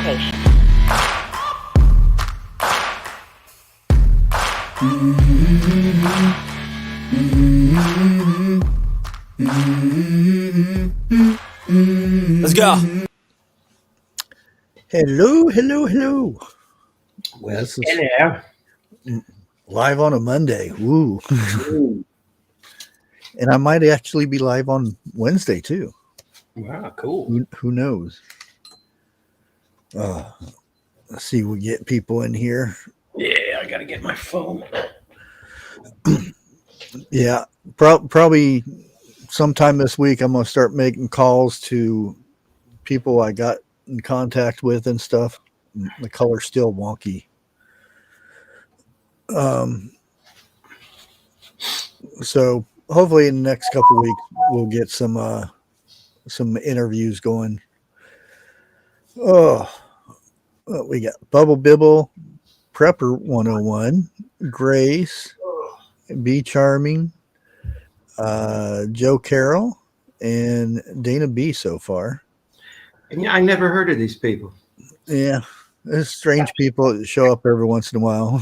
location. Let's go. Hello. Well, this is Hello. live on a Monday. Woo. And I might actually be live on Wednesday too. Wow, cool. Who knows? Let's see, we get people in here. Yeah, I gotta get my phone. Yeah, probably sometime this week I'm going to start making calls to people I got in contact with and stuff. The color's still wonky. So hopefully in the next couple of weeks we'll get some interviews going. Oh, we got Bubble Bibble, Prepper 101, Grace, Be Charming, Joe Carroll, and Dana B so far. And I never heard of these people. Yeah, there's strange people that show up every once in a while.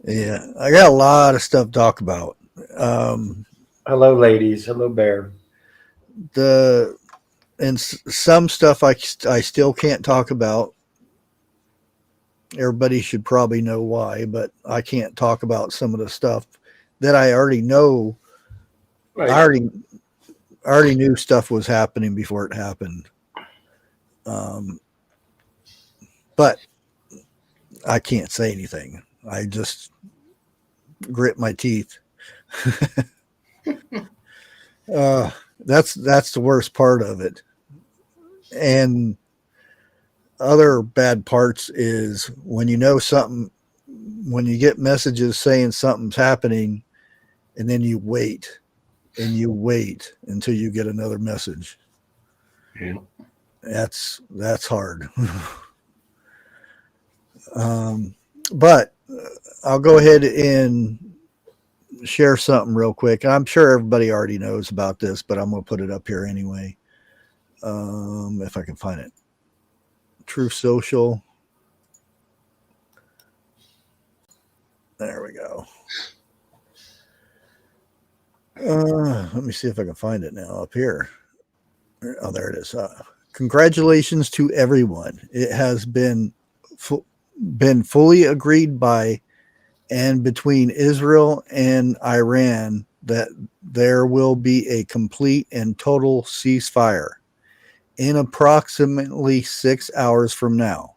Yeah, I got a lot of stuff to talk about. Hello, ladies. Hello, Bear. Some stuff I still can't talk about. Everybody should probably know why, but I can't talk about some of the stuff that I already know. Right. I already knew stuff was happening before it happened. But I can't say anything. I just grit my teeth. That's the worst part of it. And other bad parts is when you know something, when you get messages saying something's happening, and then you wait until you get another message. Yeah. That's hard. But I'll go ahead and share something real quick. I'm sure everybody already knows about this, but I'm going to put it up here anyway. If I can find it. Truth Social. There we go. Let me see if I can find it now up here. Oh, there it is. Congratulations to everyone. It has been fully agreed by and between Israel and Iran that there will be a complete and total ceasefire in approximately 6 hours from now.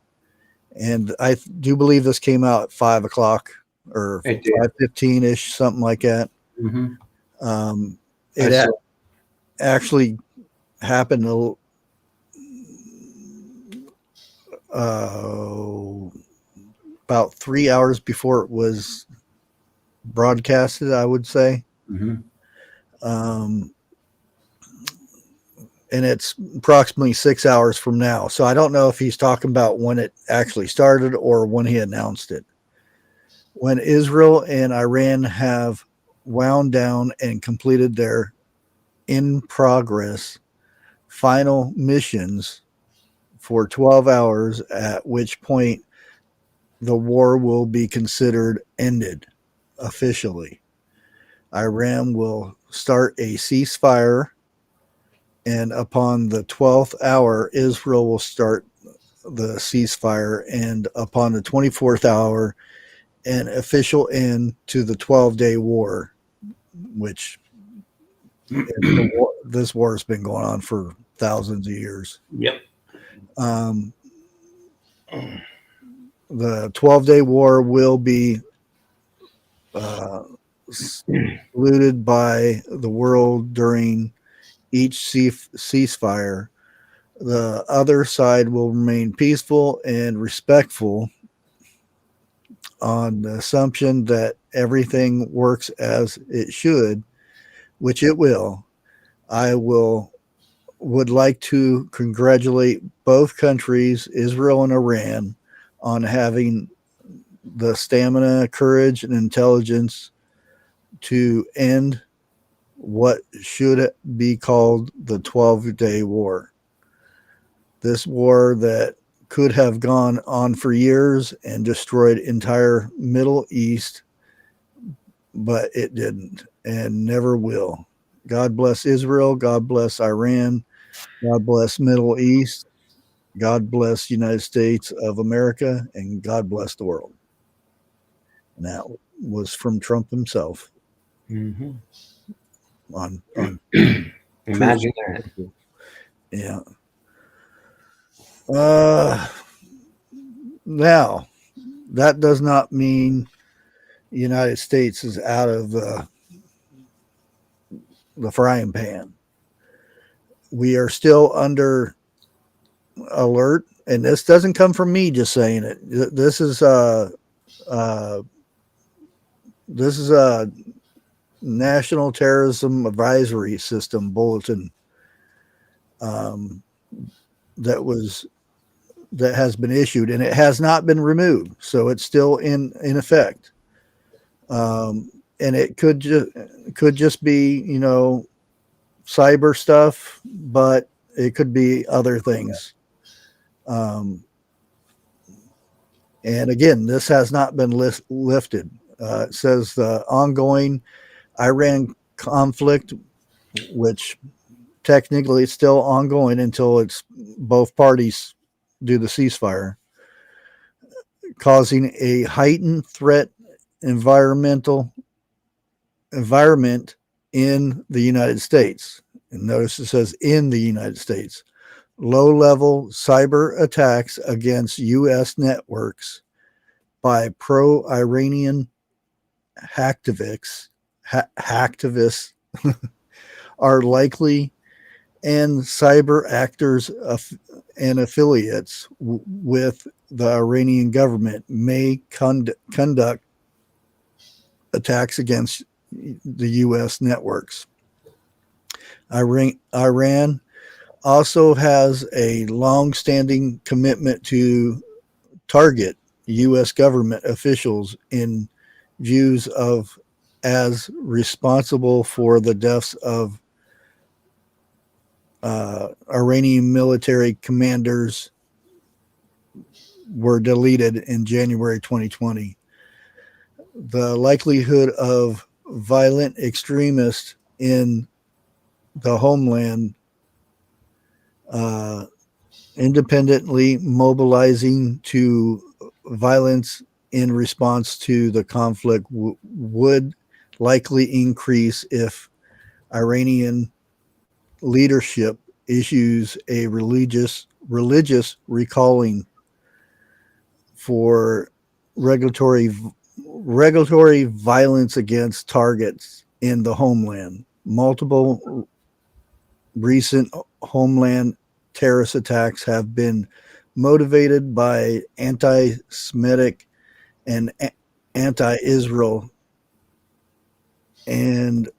And I do believe this came out at 5 o'clock or 5:15 ish, something like that. Mm-hmm. It actually happened about 3 hours before it was broadcasted, I would say. Mm-hmm. And it's approximately 6 hours from now. So I don't know if he's talking about when it actually started or when he announced it. When Israel and Iran have wound down and completed their in progress final missions for 12 hours, at which point the war will be considered ended officially. Iran will start a ceasefire, and upon the 12th hour, Israel will start the ceasefire, and upon the 24th hour, an official end to the 12-day war, which this war has been going on for thousands of years. Yep. The 12-day war will be saluted by the world during each ceasefire. The other side will remain peaceful and respectful on the assumption that everything works as it should, which it will. I would like to congratulate both countries, Israel and Iran, on having the stamina, courage, and intelligence to end what should be called the 12-day war. This war that could have gone on for years and destroyed entire Middle East, but it didn't and never will. God bless Israel. God bless Iran. God bless Middle East. God bless United States of America, and God bless the world. And that was from Trump himself. Mm-hmm. On Imagine that. Yeah. Now, that does not mean the United States is out of the frying pan. We are still under alert, and this doesn't come from me just saying it. This is a National Terrorism Advisory System bulletin that has been issued, and it has not been removed, so it's still in effect. And it could just be, cyber stuff, but it could be other things. And again, this has not been lifted. It says the ongoing Iran conflict, which technically it's still ongoing until it's both parties do the ceasefire, causing a heightened threat environment in the United States. And notice it says in the United States. Low-level cyber attacks against U.S. networks by pro-Iranian hacktivists are likely, and cyber actors and affiliates with the Iranian government may conduct attacks against the U.S. networks. Iran also has a long-standing commitment to target U.S. government officials in views of as responsible for the deaths of Iranian military commanders were deleted in January 2020. The likelihood of violent extremists in the homeland independently mobilizing to violence in response to the conflict would likely increase if Iranian leadership issues a religious recalling for regulatory violence against targets in the homeland. Multiple recent homeland terrorist attacks have been motivated by anti-Semitic and anti-Israel, and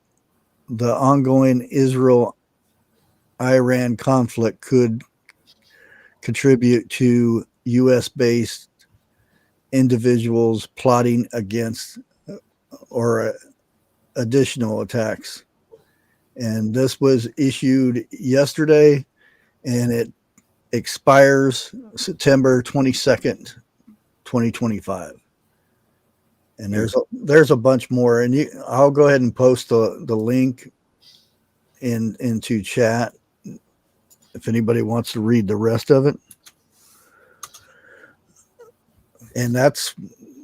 the ongoing Israel-Iran conflict could contribute to U.S.-based individuals plotting against or additional attacks. And this was issued yesterday, and it expires September 22nd, 2025. And there's a bunch more, and I'll go ahead and post the link into chat if anybody wants to read the rest of it. And that's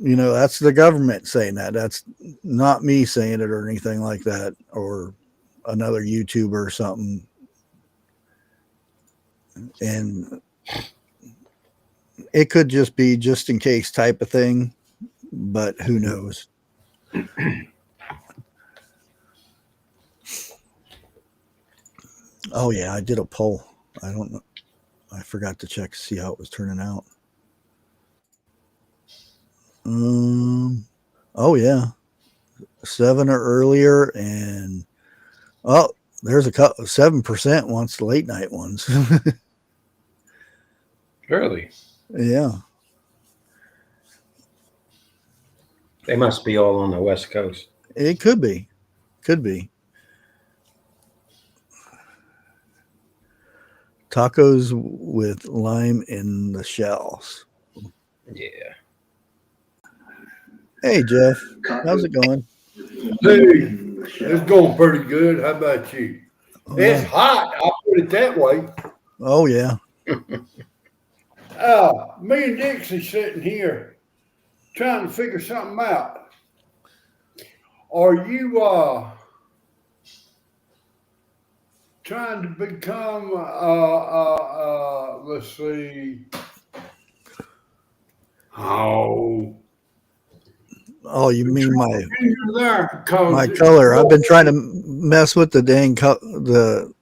the government saying that. That's not me saying it or anything like that, or another YouTuber or something. And it could just be just in case type of thing, but who knows? Oh yeah, I did a poll. I don't know. I forgot to check to see how it was turning out. Oh yeah, 7 or earlier, and there's a couple. 7% wants the late night ones. Really? Yeah. They must be all on the West Coast. It could be. Tacos with lime in the shells. Yeah. Hey, Jeff. How's it going? Hey, it's going pretty good. How about you? It's hot. I'll put it that way. Oh, yeah. Me and Dixie sitting here trying to figure something out. Are you trying to become let's see. Oh, you mean my My color? I've been trying to mess with the dang the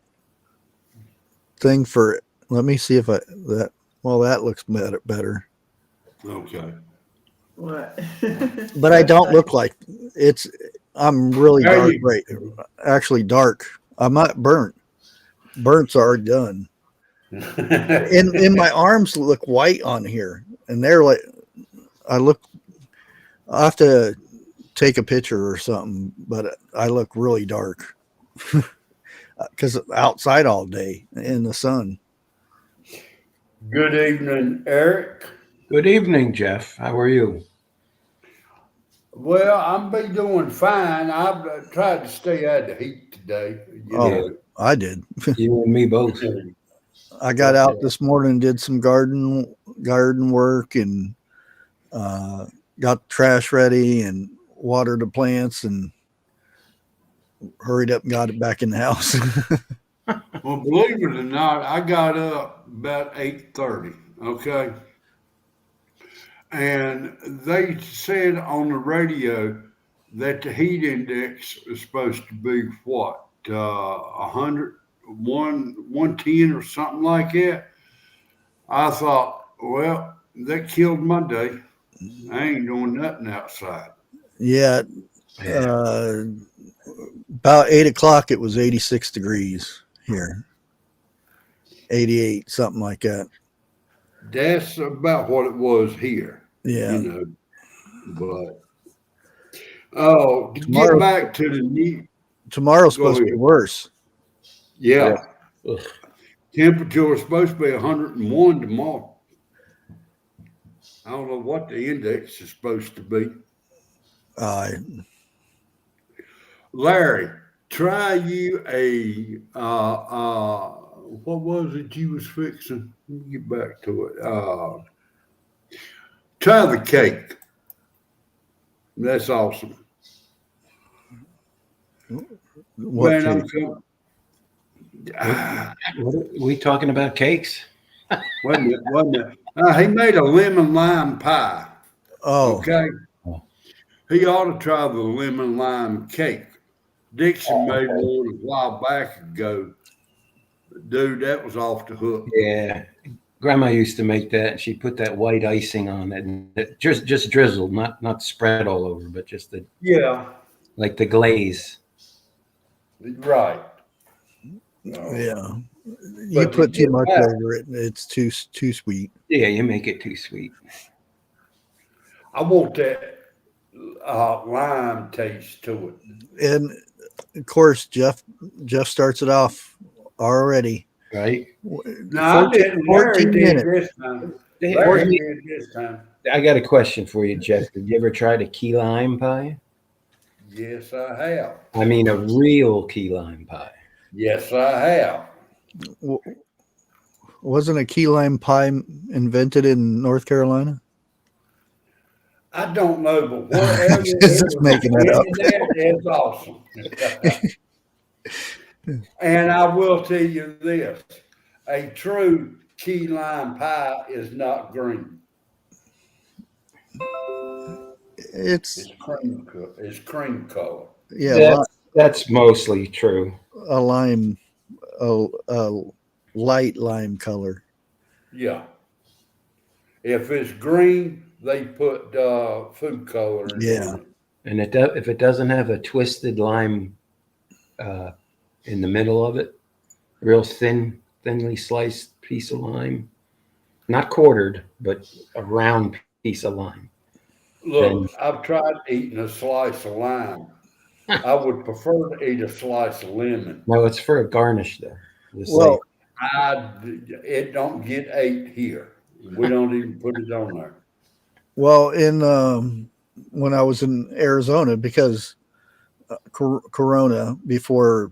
thing for. Let me see if that. Well, that looks better. Okay. What? But I don't look like it's. I'm really There dark, you right? Actually, dark. I'm not burnt. Burnt's already done. And my arms look white on here, and they're like. I'll have to take a picture or something, but I look really dark because outside all day in the sun. Good evening, Eric. Good evening, Jeff. How are you? Well, I'm be doing fine. I've tried to stay out of the heat today. I did. You and me both. I got out this morning and did some garden work and got the trash ready and watered the plants and hurried up and got it back in the house. Well, believe it or not, I got up about 8:30. Okay, and they said on the radio that the heat index is supposed to be what 100, 110 or something like that. I thought, well, that killed my day. I ain't doing nothing outside. Yeah. About 8 o'clock, it was 86 degrees here. 88, something like that. That's about what it was here. Yeah. But to get back to the need. Tomorrow's supposed to be worse. Yeah. Temperature is supposed to be 101 tomorrow. I don't know what the index is supposed to be. Larry, try you a what was it you was fixing? Let me get back to it. Try the cake. That's awesome. What Man, cake? What are we talking about? Cakes? Wait a minute. He made a lemon lime pie. Oh. Okay. He ought to try the lemon lime cake. Dixon made one a while back ago. Dude, that was off the hook. Yeah. Grandma used to make that, and she put that white icing on it, and it just drizzled, not spread all over, but just the like the glaze. Right. Yeah. You put too much over it, it's too sweet. Yeah, you make it too sweet. I want that lime taste to it. And of course, Jeff starts it off already. Right. No, 14 minutes. This time. I got a question for you, Jeff. Did you ever try the key lime pie? Yes, I have. I mean, a real key lime pie. Yes, I have. Wasn't a key lime pie invented in North Carolina? I don't know, but whatever Just making that up. It's awesome. And I will tell you this: a true key lime pie is not green. It's cream color. Yeah, that's mostly true. A lime, a light lime color. Yeah. If it's green, they put food color in it. And if it doesn't have a twisted lime in the middle of it, real thinly sliced piece of lime, not quartered, but a round piece of lime. Look, I've tried eating a slice of lime. I would prefer to eat a slice of lemon. No, it's for a garnish, though. Well, It don't get 8 here. We don't even put it on there. Well, in when I was in Arizona, because Corona before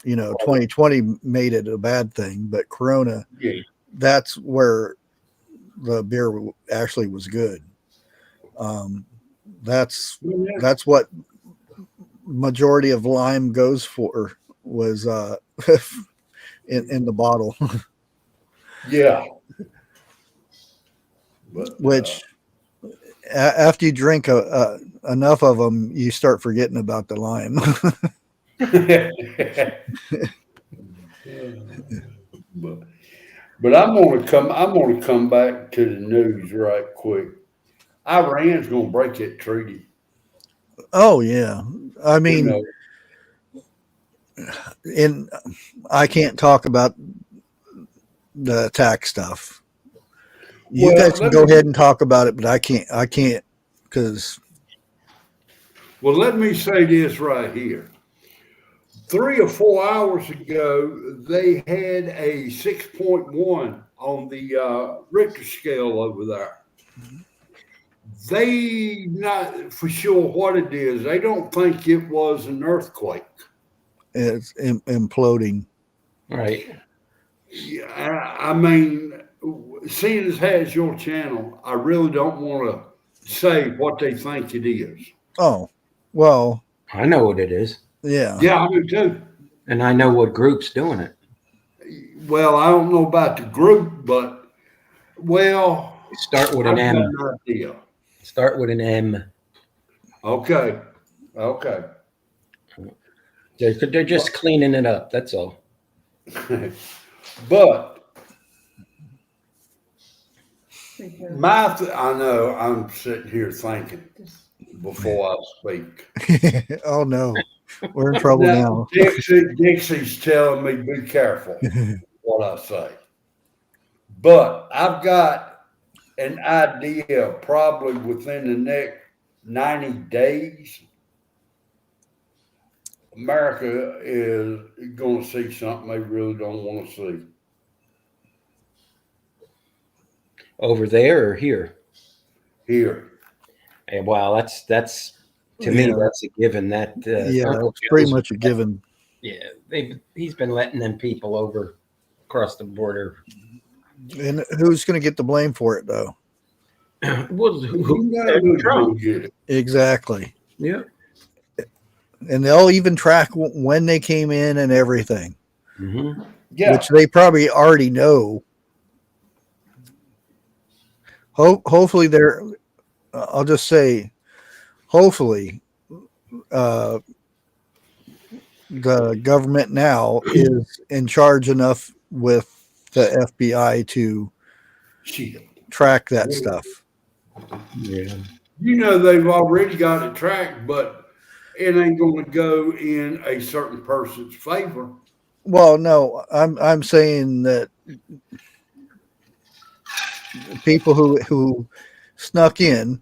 2020 made it a bad thing, but Corona, Yeah. that's where the beer actually was good. That's what majority of lime goes for, was in the bottle. Yeah. But Which after you drink enough of them, you start forgetting about the lime. but I'm gonna come back to the news right quick. Iran's gonna break that treaty. Oh yeah, I You mean, know. I can't talk about the attack stuff. You Well, guys can go ahead and talk about it, but I can't because let me say this right here. 3 or 4 hours ago, they had a 6.1 on the Richter scale over there. They not for sure what it is. They don't think it was an earthquake. it's imploding. Right. Yeah, I mean, seeing as has your channel, I really don't want to say what they think it is. Oh, well, I know what it is. yeah. Yeah, I do too. And I know what group's doing it. Well, I don't know about the group, but well, Start with I've an got M. an idea. Start with an M. Okay, okay. They're just cleaning it up. That's all. But I know I'm sitting here thinking before I speak. Oh no, we're in trouble now. Dixie's telling me be careful what I say. But I've got an idea probably within the next 90 days, America is going to see something they really don't want to see. Over there or here? Here. And wow, that's to me that's a given. That Yeah, Uncle it's pretty Joe's- much a given. Yeah, he's been letting them people over across the border. And who's going to get the blame for it, though? Well, You know who's going to get it. Exactly. Yeah. And they'll even track when they came in and everything, Mm-hmm. Yeah. which they probably already know. Hopefully, they're. I'll just say, hopefully, the government now is in charge enough with the FBI to track that stuff. Yeah. You know they've already got it tracked, but it ain't going to go in a certain person's favor. Well, no, I'm saying that people who snuck in,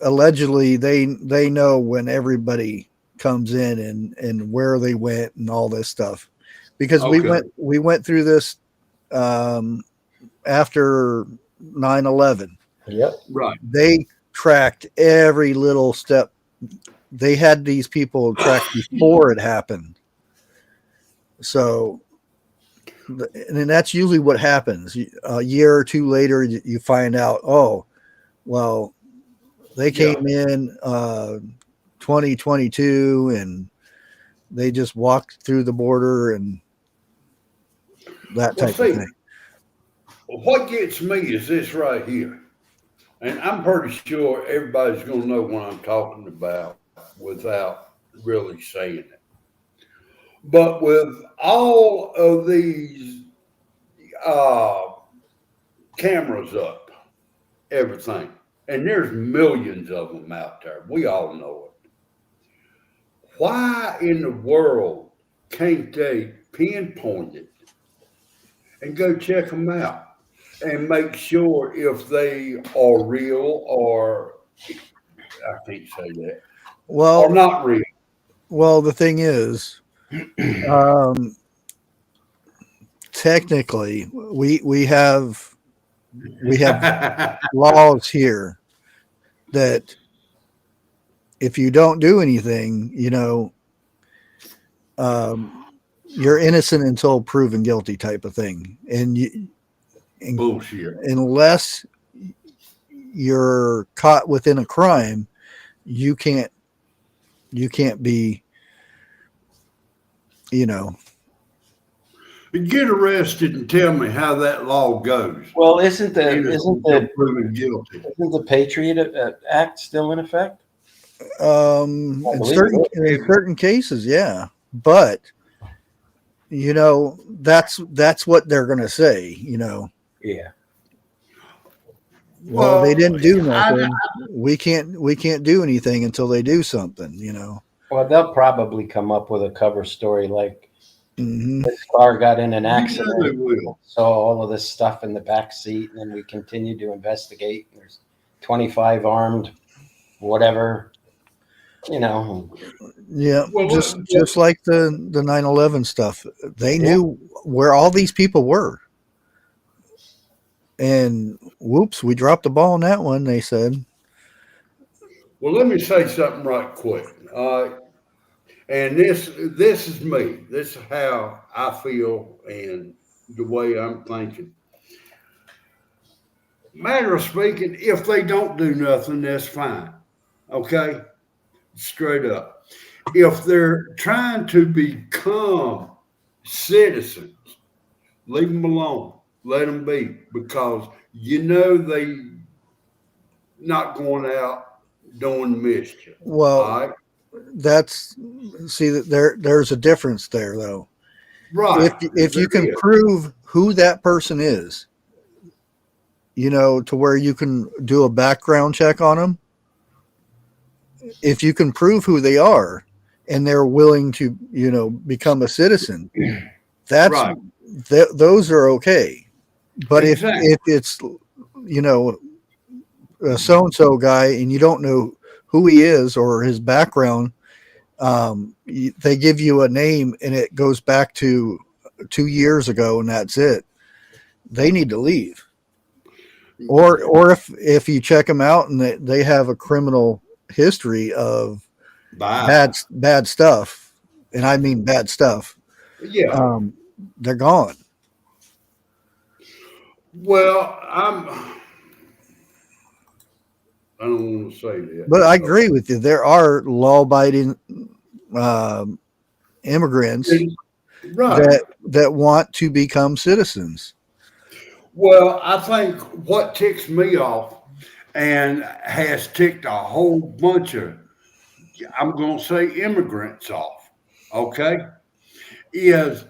allegedly they know when everybody comes in and where they went and all this stuff, because we went through this after 9/11. Yep. Right. They tracked every little step. They had these people tracked before it happened. So, and that's usually what happens. A year or two later, you find out, oh, well, they came in 2022 and they just walked through the border and that type of thing. What gets me is this right here. And I'm pretty sure everybody's going to know what I'm talking about without really saying it. But with all of these cameras up, everything, and there's millions of them out there, we all know it. Why in the world can't they pinpoint it and go check them out and make sure if they are real or, I can't say that, Well, or not real? well, the thing is, Um, technically, we have laws here that if you don't do anything, you're innocent until proven guilty, type of thing. And Bullshit. unless you're caught within a crime, you can't be, Get arrested and tell me how that law goes. Well, isn't Innocent until proven guilty. the Patriot Act still in effect? in believe certain cases, yeah. But that's what they're going to say, Yeah. Well, they didn't do nothing. We can't do anything until they do something, Well, they'll probably come up with a cover story like Mhm. this car got in an They accident, will. saw all of this stuff in the back seat, and then we continued to investigate. There's 25 armed, whatever, Yeah, Well, just like the 9/11 stuff. They knew where all these people were. And whoops, we dropped the ball on that one, they said. Well, let me say something right quick. And this is me. This is how I feel and the way I'm thinking. Matter of speaking, if they don't do nothing, that's fine. Okay? Straight up. If they're trying to become citizens, leave them alone. Let them be, because they not going out doing mischief. Well, All right? there's a difference there, though. Right. If you can prove who that person is, to where you can do a background check on them. If you can prove who they are and they're willing to, become a citizen, that's right. Those are okay. But Exactly. if it's, a so-and-so guy and you don't know who he is or his background, they give you a name and it goes back to 2 years ago and that's it. They need to leave. Or if you check them out and they have a criminal history of bad stuff, and I mean bad stuff, Yeah. they're gone. Well, I don't want to say that. But I agree with you. There are law-abiding immigrants Right. that want to become citizens. Well, I think what ticks me off and has ticked a whole bunch of, I'm going to say, immigrants off, okay, is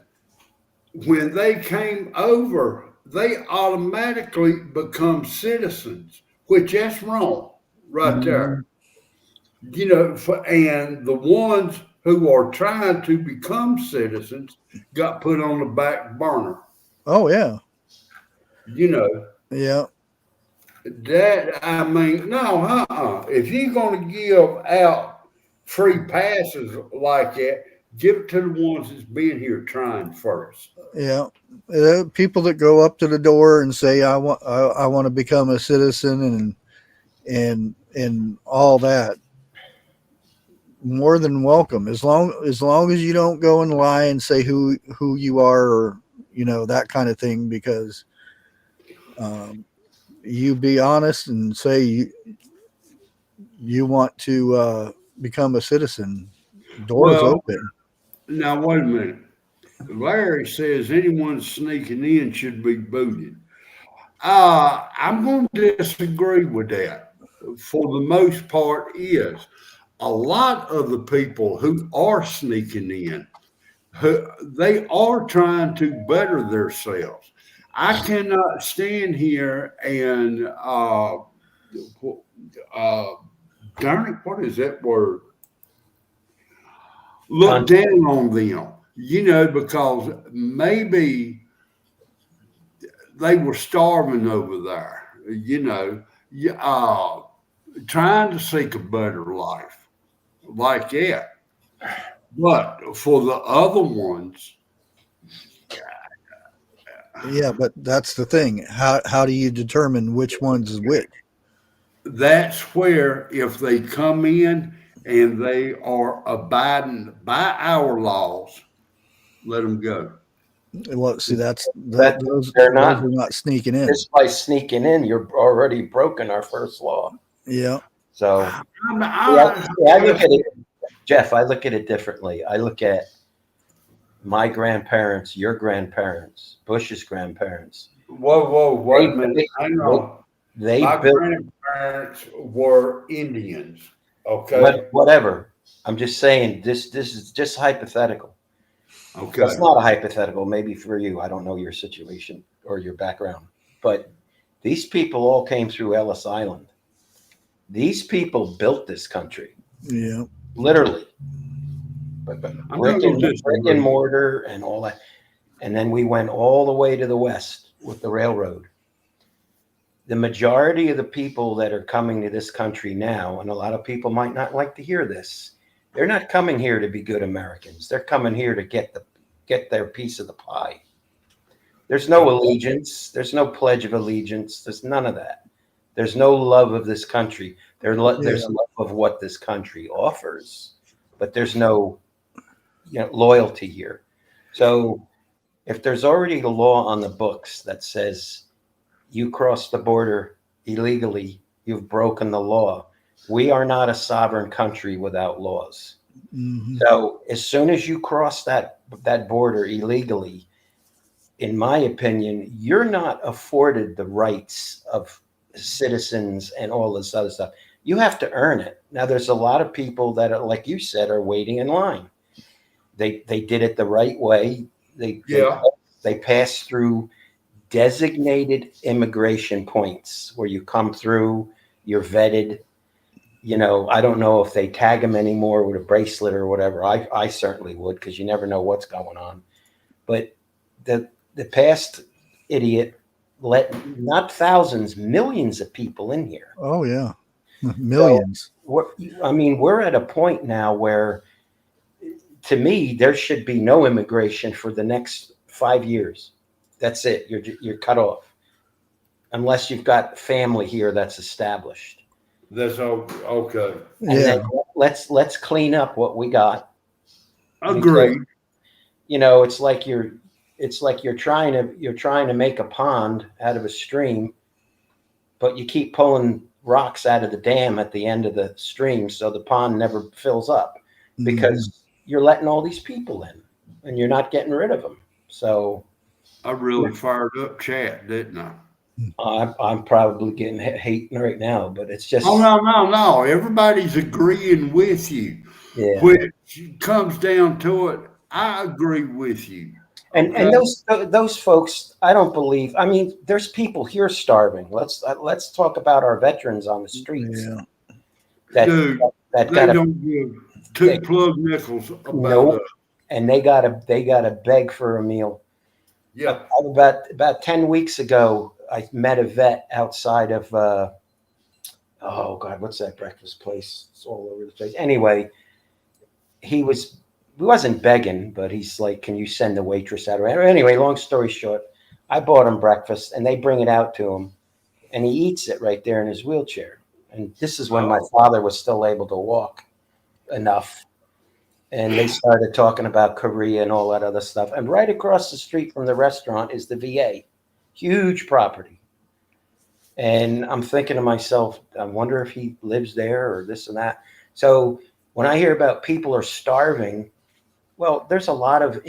when they came over, they automatically become citizens, which that's wrong right there. And the ones who are trying to become citizens got put on the back burner. Oh, yeah. Yeah. That, I mean, no, if you're going to give out free passes like that, give it to the ones that's been here trying first. Yeah. People that go up to the door and say, I want to become a citizen and all that, more than welcome. As long as you don't go and lie and say who you are, or, that kind of thing, because you be honest and say you want to become a citizen. Doors open. Now, wait a minute. Larry says anyone sneaking in should be booted. I'm going to disagree with that. For the most part, is a lot of the people who are sneaking in, they are trying to better themselves. I cannot stand here and darn it, what is that word? Look down on them, because maybe they were starving over there, trying to seek a better life like that. But for the other ones, Yeah, but that's the thing. How do you determine which one's is which? that's where if they come in and they are abiding by our laws, let them go. Well, see, That those they're are not. not sneaking in. Just by sneaking in, you're already broken our first law. Yeah. So I, I look at it, Jeff. I look at it differently. I look at my grandparents, your grandparents, Bush's grandparents. whoa, wait a minute. They, Hang on. they My built grandparents were Indians. Okay. whatever. I'm just saying this is just hypothetical. Okay. That's not a hypothetical. Maybe for you, I don't know your situation or your background, but these people all came through Ellis Island. These people built this country, Yeah. literally. But I'm brick not gonna disagree. and mortar and all that. And then we went all the way to the west with the railroad. The majority of the people that are coming to this country now, and a lot of people might not like to hear this, they're not coming here to be good Americans. They're coming here to get their piece of the pie. There's no allegiance. There's no pledge of allegiance. There's none of that. There's no love of this country. There's love of what this country offers, but there's no loyalty here. So if there's already a law on the books that says you cross the border illegally, you've broken the law. We are not a sovereign country without laws. Mm-hmm. So as soon as you cross that border illegally, in my opinion, you're not afforded the rights of citizens and all this other stuff. You have to earn it. Now, there's a lot of people that are, like you said, are waiting in line. They did it the right way. They passed through designated immigration points where you come through, you're vetted. I don't know if they tag them anymore with a bracelet or whatever. I certainly would, because you never know what's going on. But the past idiot let not thousands, millions of people in here. Oh yeah, millions. So, we're at a point now where, to me, there should be no immigration for the next 5 years. That's it. You're cut off, unless you've got family here that's established. That's okay. And then let's clean up what we got. Agreed. Because, it's like you're trying to make a pond out of a stream, but you keep pulling rocks out of the dam at the end of the stream, so the pond never fills up, because you're letting all these people in and you're not getting rid of them. So I really fired up chat, didn't I? I'm probably getting hate right now, but it's just. Oh, no. Everybody's agreeing with you. Yeah. Which comes down to it, I agree with you. And those folks, I don't believe. I mean, there's people here starving. Let's talk about our veterans on the streets. Yeah. That they don't give two plug nickels about us. And they gotta beg for a meal. Yeah. About 10 weeks ago, I met a vet outside of oh God, what's that breakfast place? It's all over the place. Anyway, he wasn't begging, but he's like, "Can you send the waitress out?" Anyway, long story short, I bought him breakfast, and they bring it out to him, and he eats it right there in his wheelchair. And this is when my father was still able to walk enough. And they started talking about Korea and all that other stuff. And right across the street from the restaurant is the VA, huge property. And I'm thinking to myself, I wonder if he lives there or this and that. So when I hear about people are starving, well, there's a lot of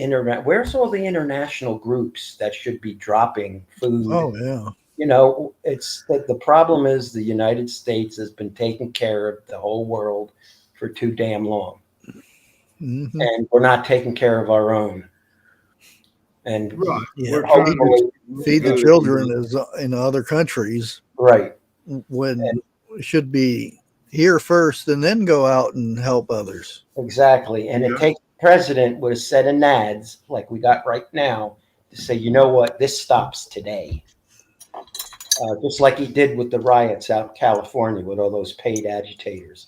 where's all the international groups that should be dropping food? Oh yeah. It's that the problem is the United States has been taking care of the whole world for too damn long. Mm-hmm. And we're not taking care of our own. And we're trying to feed the children as in other countries, right? When it should be here first and then go out and help others. Exactly. And it takes the president with a set of nads like we got right now to say, you know what, this stops today. Just like he did with the riots out in California with all those paid agitators.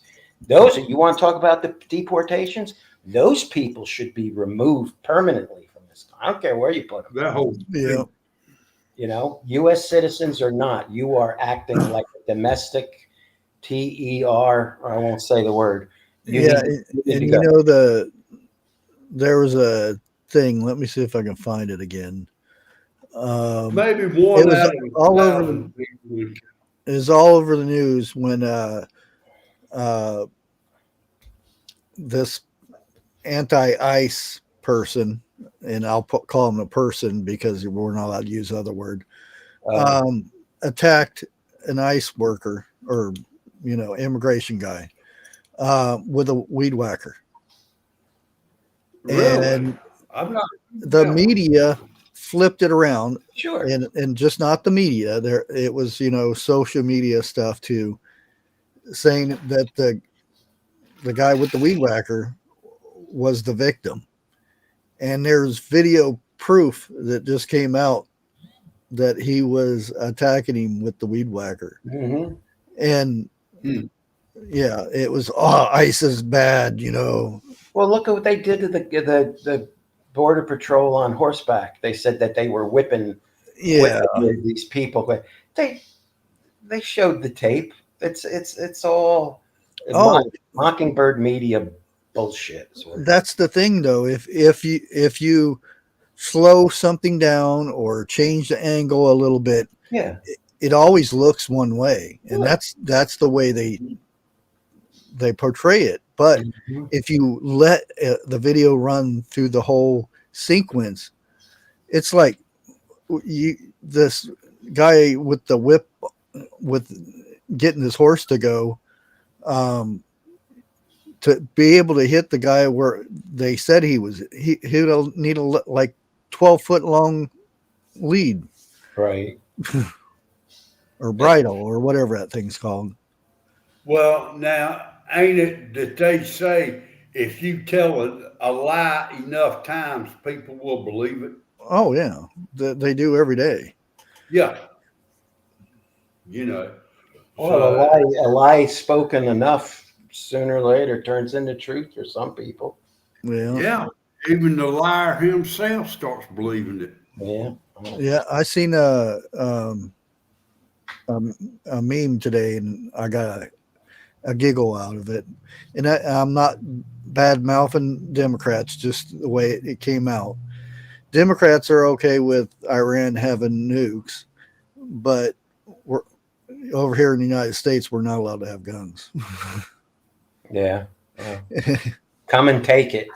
You want to talk about the deportations? Those people should be removed permanently from this. I don't care where you put them. That whole Yeah. You know, U.S. citizens or not, you are acting like a domestic TER. I won't say the word. You Yeah. need And to you go. know, there was a thing. Let me see if I can find it again. maybe It one was out of all over 1,000 people. it was all over the news when this anti-ICE person, and I'll call him a person because we're not allowed to use other word, attacked an ICE worker or immigration guy with a weed whacker, Really? and I'm not. the media flipped it around, Sure. and just not the media. There, it was social media stuff too, saying that the guy with the weed whacker was the victim. And there's video proof that just came out that he was attacking him with the weed whacker. Mm-hmm. And yeah, it was, ICE is bad, Well, look at what they did to the border patrol on horseback. They said that they were whipping these people. They showed the tape. It's all Mockingbird media bullshit. That's the thing, though. If you slow something down or change the angle a little bit, yeah, it always looks one way, and that's the way they portray it. But if you let the video run through the whole sequence, it's like this guy with the whip, with getting his horse to go, to be able to hit the guy where they said he would need a like 12-foot long lead, right, or bridle, or whatever that thing's called. Well, now, ain't it that they say if you tell a lie enough times, people will believe it? Oh yeah, they do every day. Yeah. Well, a lie spoken enough sooner or later turns into truth for some people. Yeah. Even the liar himself starts believing it. Yeah. I seen a meme today, and I got a giggle out of it. And I'm not bad mouthing Democrats, just the way it came out. Democrats are okay with Iran having nukes, but we're over here in the United States, we're not allowed to have guns. Yeah. Come and take it.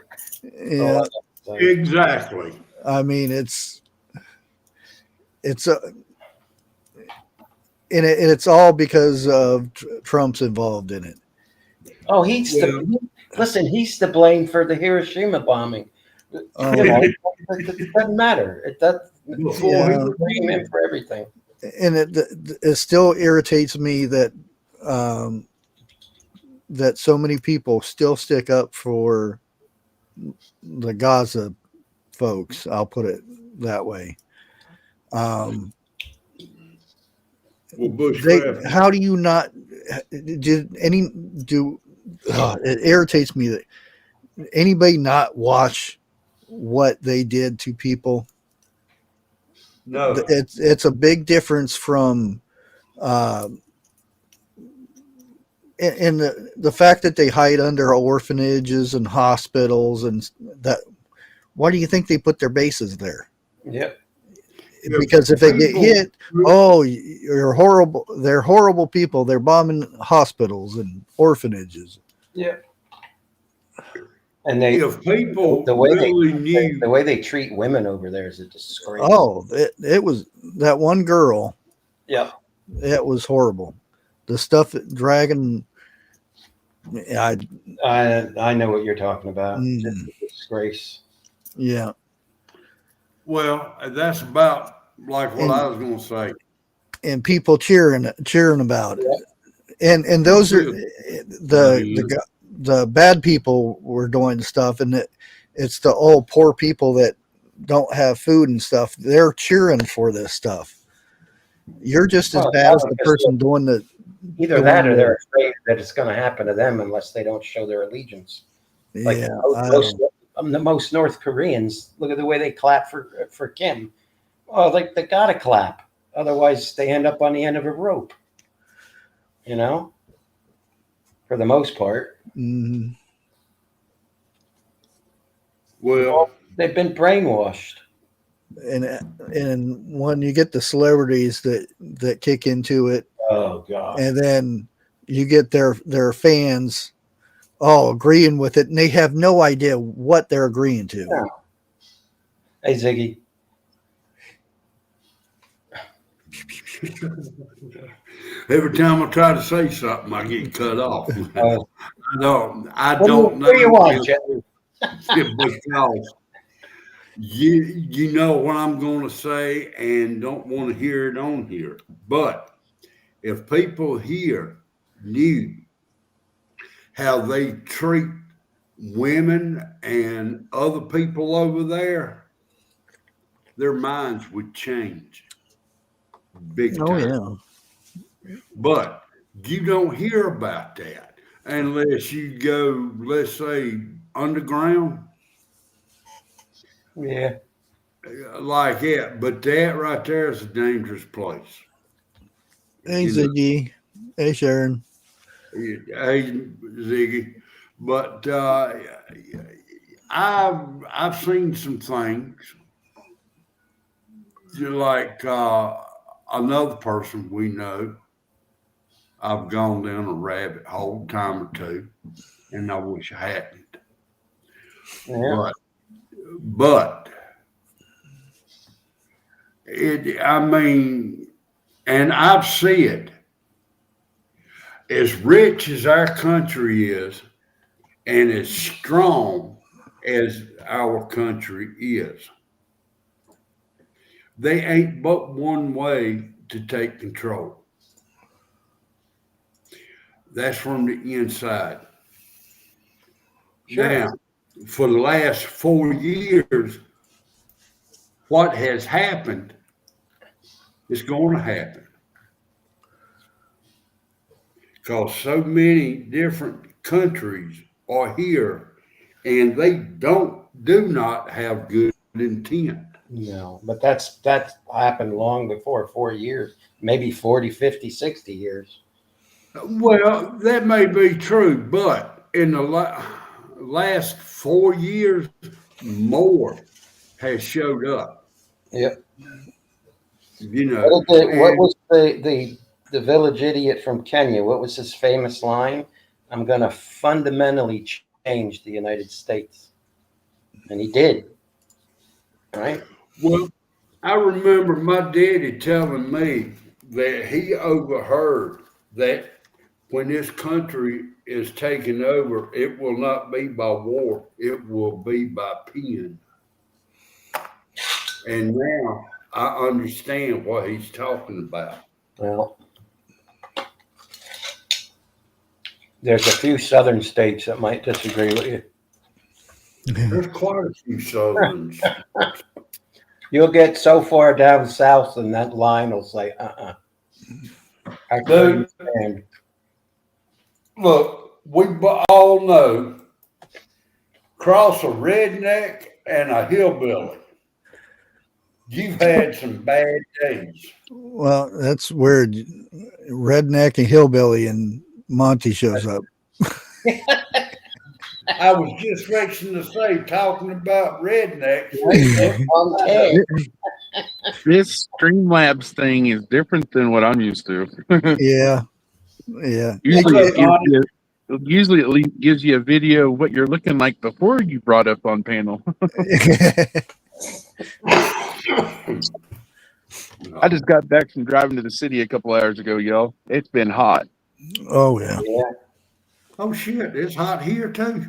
Yeah. Exactly. I mean, it's it's all because of Trump's involved in it. Oh, he's he's to blame for the Hiroshima bombing. It doesn't matter. It does. Blame him for everything. And it still irritates me that that so many people still stick up for the Gaza folks. I'll put it that way. How do you not? It irritates me that anybody not watch what they did to people. No, it's a big difference from and the fact that they hide under orphanages and hospitals, and that. Why do you think they put their bases there? Yep. Because if they get hit, you're horrible. They're horrible people. They're bombing hospitals and orphanages. Yeah. And the way they treat women over there is a disgrace. Oh, it was that one girl. Yeah. It was horrible. The stuff that dragging. I know what you're talking about. Just a disgrace. Yeah. Well, that's about like what I was going to say. And people cheering about it. And those are the bad people were doing stuff, and it's the old poor people that don't have food and stuff. They're cheering for this stuff. You're just as bad as the person doing either that, or they're afraid that it's going to happen to them unless they don't show their allegiance. Like Yeah, most North Koreans, look at the way they clap for Kim. Oh, they gotta clap, otherwise they end up on the end of a rope. You know, for the most part. mhm. Well, They've been brainwashed. And when you get the celebrities that kick into it, Oh God. and then you get their fans all agreeing with it, and they have no idea what they're agreeing to. Yeah. Hey Ziggy. every time I try to say something, I get cut off. I don't know. What do you want, Jeff? Because you know what I'm going to say and don't want to hear it on here. But if people here knew how they treat women and other people over there, their minds would change big time. Oh yeah. But you don't hear about that unless you go, let's say, underground. Yeah. Like it, but that right there is a dangerous place. Hey You know, Ziggy. Hey Sharon. hey Ziggy, but I've seen some things like another person we know. I've gone down a rabbit hole time or two, and I wish I hadn't. Yeah. But I mean, and I've seen as rich as our country is and as strong as our country is, they ain't but one way to take control. That's from the inside. Sure. Now, for the last 4 years, what has happened is going to happen. Because so many different countries are here and they do not have good intent. No, but that's happened long before 4 years, maybe 40, 50, 60 years. Well, that may be true, but in the last 4 years, more has showed up. Yep. You know, What was the village idiot from Kenya? What was his famous line? I'm going to fundamentally change the United States. And he did. Right? well, I remember my daddy telling me that he overheard that when this country is taken over, it will not be by war, it will be by pen. And now I understand what he's talking about. Well, there's a few southern states that might disagree with you. There's quite a few Southerns. You'll get so far down south and that line will say, I Dude, understand. look, we all know cross a redneck and a hillbilly. You've had some bad days. Well, that's where redneck and hillbilly and Monty shows up. I was just fixing to say, talking about rednecks. This Streamlabs thing is different than what I'm used to. Yeah. Yeah. Usually it gives you a video of what you're looking like before you brought up on panel. I just got back from driving to the city a couple hours ago, y'all. It's been hot. Oh yeah. Oh shit, it's hot here too.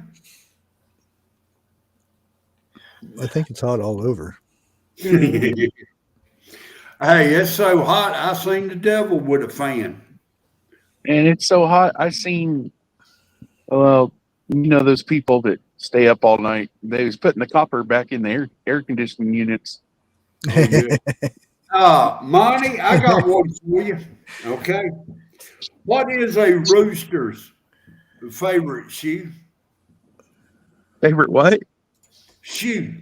I think it's hot all over. Hey, it's so hot, I seen the devil with a fan. And it's so hot. I seen, well, those people that stay up all night. They was putting the copper back in the air conditioning units. Oh, yeah. Monty, I got one for you. Okay. What is a rooster's favorite shoe? Favorite what? Shoe.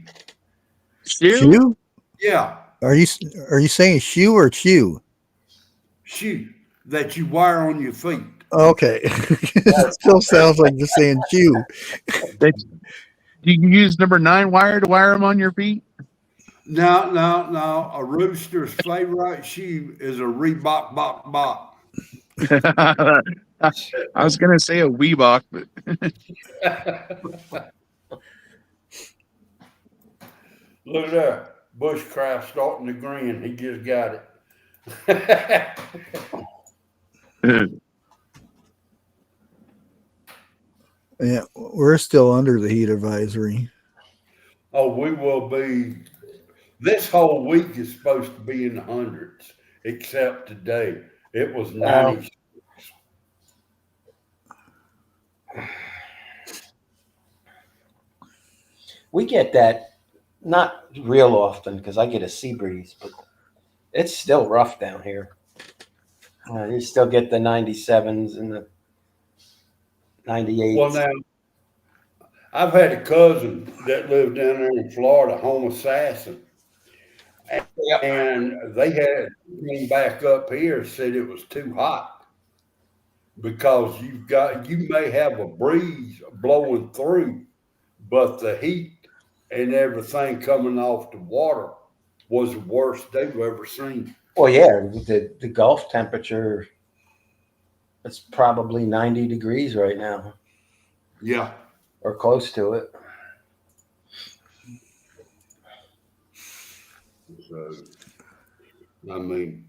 Shoe? Shoe? Yeah, Are you saying shoe or chew? shoe that you wear on your feet. Okay. It still sounds like you're saying chew. Do you use number 9 wire to wire them on your feet? No, no, no. A rooster's favorite shoe is a Reebok bok. I was gonna say a Weebach, but Look there. Bushcraft starting to grin. He just got it. Yeah, we're still under the heat advisory. Oh, we will be. This whole week is supposed to be in the hundreds, except today. It was 90. We get that not real often because I get a sea breeze, but it's still rough down here. You still get the 97s and the 98s. Well, now, I've had a cousin that lived down there in Florida, home assassin. And they had came back up here and said it was too hot because you may have a breeze blowing through, but the heat and everything coming off the water was the worst they've ever seen. Well, yeah, the Gulf temperature, it's probably 90 degrees right now. Yeah. Or close to it. So, I mean,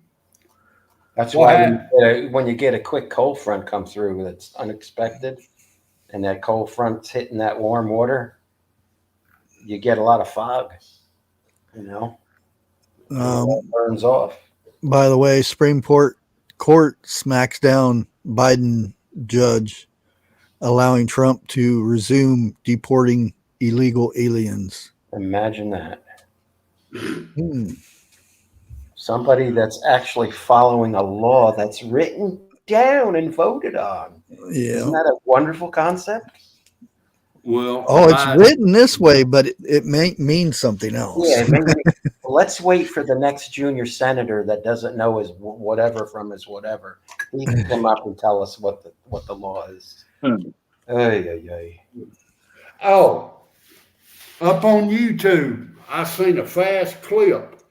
that's why when you get a quick cold front come through that's unexpected, and that cold front's hitting that warm water, you get a lot of fog. You know, it burns off. By the way, Supreme Court smacks down Biden judge allowing Trump to resume deporting illegal aliens. Imagine that. Somebody that's actually following a law that's written down and voted on. Yeah. Isn't that a wonderful concept? Well, it's written this way, but it may mean something else. Yeah, let's wait for the next junior senator that doesn't know his whatever from his whatever. He can come up and tell us what the law is. Oh, up on YouTube, I seen a fast clip.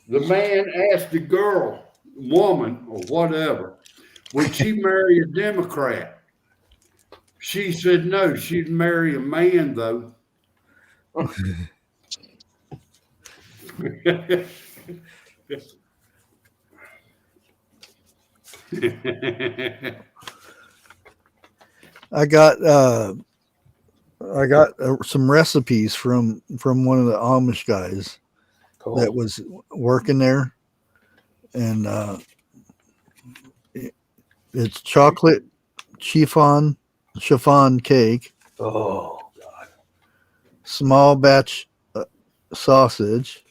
The man asked the girl, woman, or whatever, would she marry a Democrat? She said no, she'd marry a man, though. I got some recipes from one of the Amish guys that was working there, and it's chocolate chiffon cake. Oh God! Small batch sausage,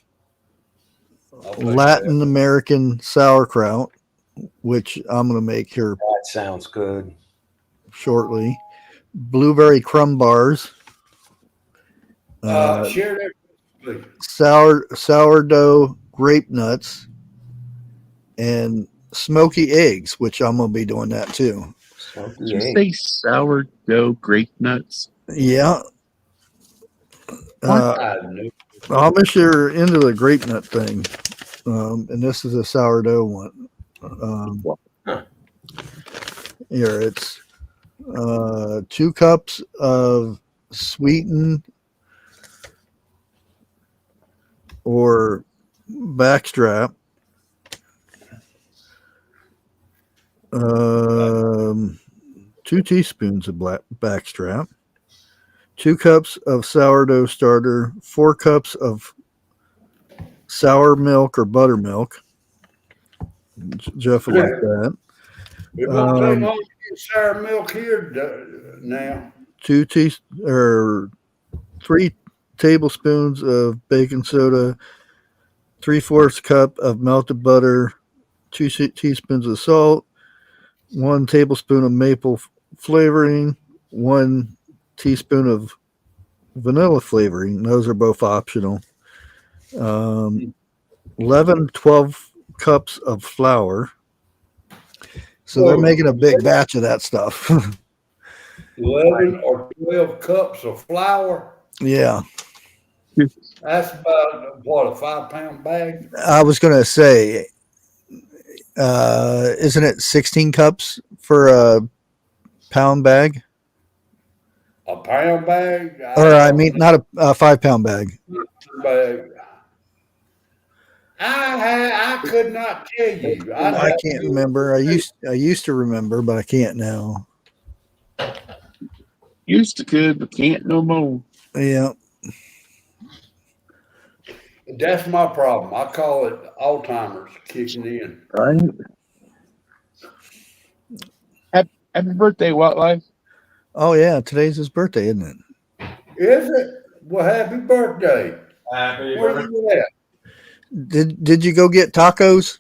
Latin American sauerkraut, which I'm going to make here. That sounds good. Shortly, blueberry crumb bars, share that. sourdough grape nuts, and smoky eggs, which I'm gonna be doing that too. Did you say sourdough grape nuts? Yeah. Amish are into the grape nut thing, and this is a sourdough one. Here it's 2 cups of sweetened or backstrap, 2 teaspoons of backstrap, 2 cups of sourdough starter, 4 cups of sour milk or buttermilk. Jeff will like that. It won't take long to get sour milk here now. 3 tablespoons of baking soda, 3/4 cup of melted butter, 2 teaspoons of salt, 1 tablespoon of maple flavoring, 1 teaspoon of vanilla flavoring. Those are both optional. 11, 12 cups of flour. So they're Whoa. making a big batch of that stuff. 11 or 12 cups of flour. Yeah. That's about, what, a 5-pound bag? I was going to say, isn't it 16 cups for a pound bag? A pound bag? Or I mean, not a 5-pound bag. Bag. I could not tell you. I can't remember. I used to remember, but I can't now. Used to could, but can't no more. Yeah. That's my problem. I call it Alzheimer's kicking in. Right? Happy birthday, Wildlife. Oh yeah, today's his birthday, isn't it? Is it? Well, happy birthday. Happy Where birthday. you at? Did you go get tacos?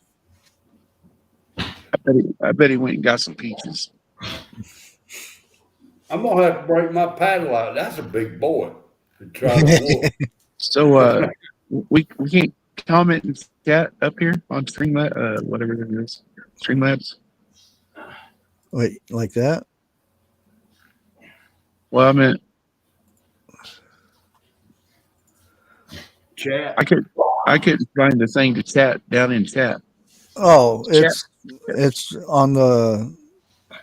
I bet he went and got some pizzas. I'm gonna have to break my paddle out. That's a big boy to try to wolf. So we can't comment and chat up here on Streamlabs, whatever it is. Streamlabs. Wait, like that? Well, I meant Chat. I couldn't find the thing to chat down in chat. Oh, it's on the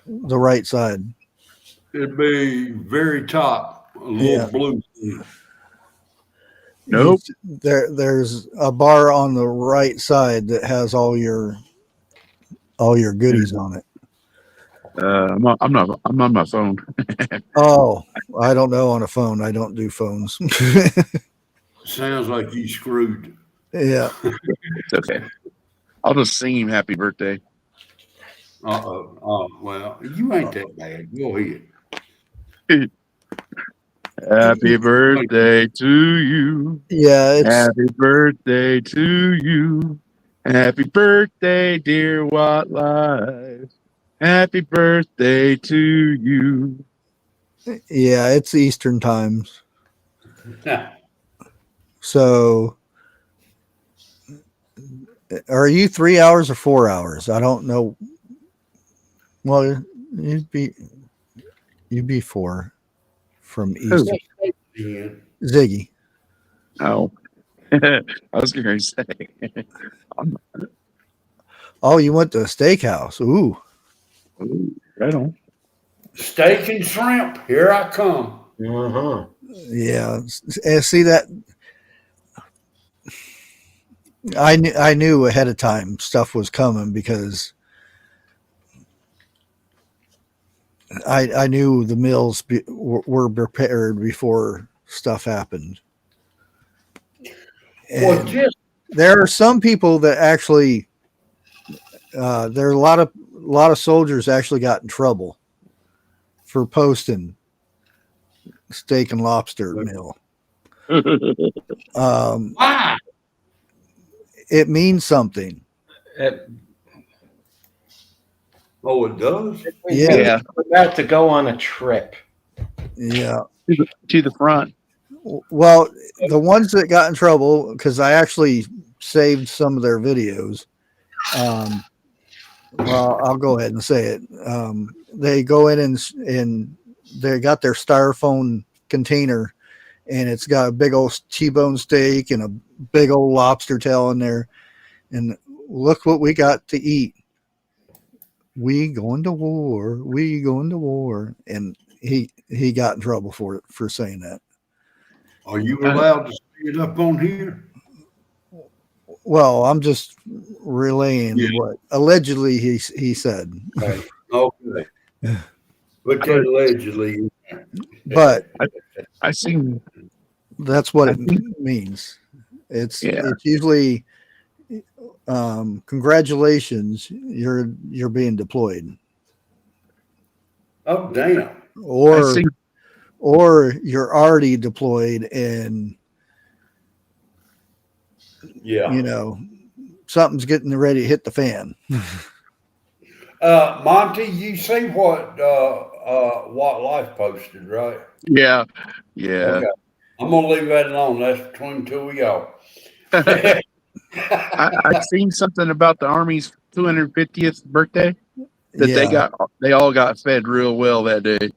right side. It'd be very top, a little Yeah. blue. Nope. There's a bar on the right side that has all your goodies on it. I'm on my phone. Oh, I don't know on a phone. I don't do phones. Sounds like you screwed. Yeah. It's okay. I'll just sing him happy birthday. Uh-oh. Oh, well, you ain't that bad. Go ahead. Happy birthday to you. Yeah, it's Happy birthday to you. Happy birthday, dear Wildlife. Happy birthday to you. it's Eastern times. So are you 3 hours or 4 hours? I don't know. Well, you'd be 4 from Eastern. Yeah. Ziggy. Oh, I was going to say. Oh, you went to a steakhouse. Ooh. Ooh, right on. Steak and shrimp. Here I come. Uh-huh. Yeah. And see that I knew ahead of time stuff was coming because I knew the meals were prepared before stuff happened. Well, And just there are some people that actually there are a lot of soldiers actually got in trouble for posting steak and lobster meal. why? It means something. Oh, it does? Yeah. We're about to go on a trip. Yeah. To the front. Well, the ones that got in trouble, because I actually saved some of their videos. Well, I'll go ahead and say it. They go in and they got their styrofoam container, and it's got a big old T-bone steak and a big old lobster tail in there. And look what we got to eat. We going to war. We going to war. And he got in trouble for saying that. Are you allowed to see it up on here? Well, I'm just relaying what allegedly he said. Okay. Okay. Put that allegedly. But I seen. that's what it means. It's usually congratulations, you're being deployed. Oh, damn. Or you're already deployed and Yeah. Something's getting ready to hit the fan. Monty, you see what what Life posted, right? Yeah. Yeah. Okay. I'm gonna leave that alone. That's between the two of y'all. I've seen something about the Army's 250th birthday that Yeah, they all got fed real well that day.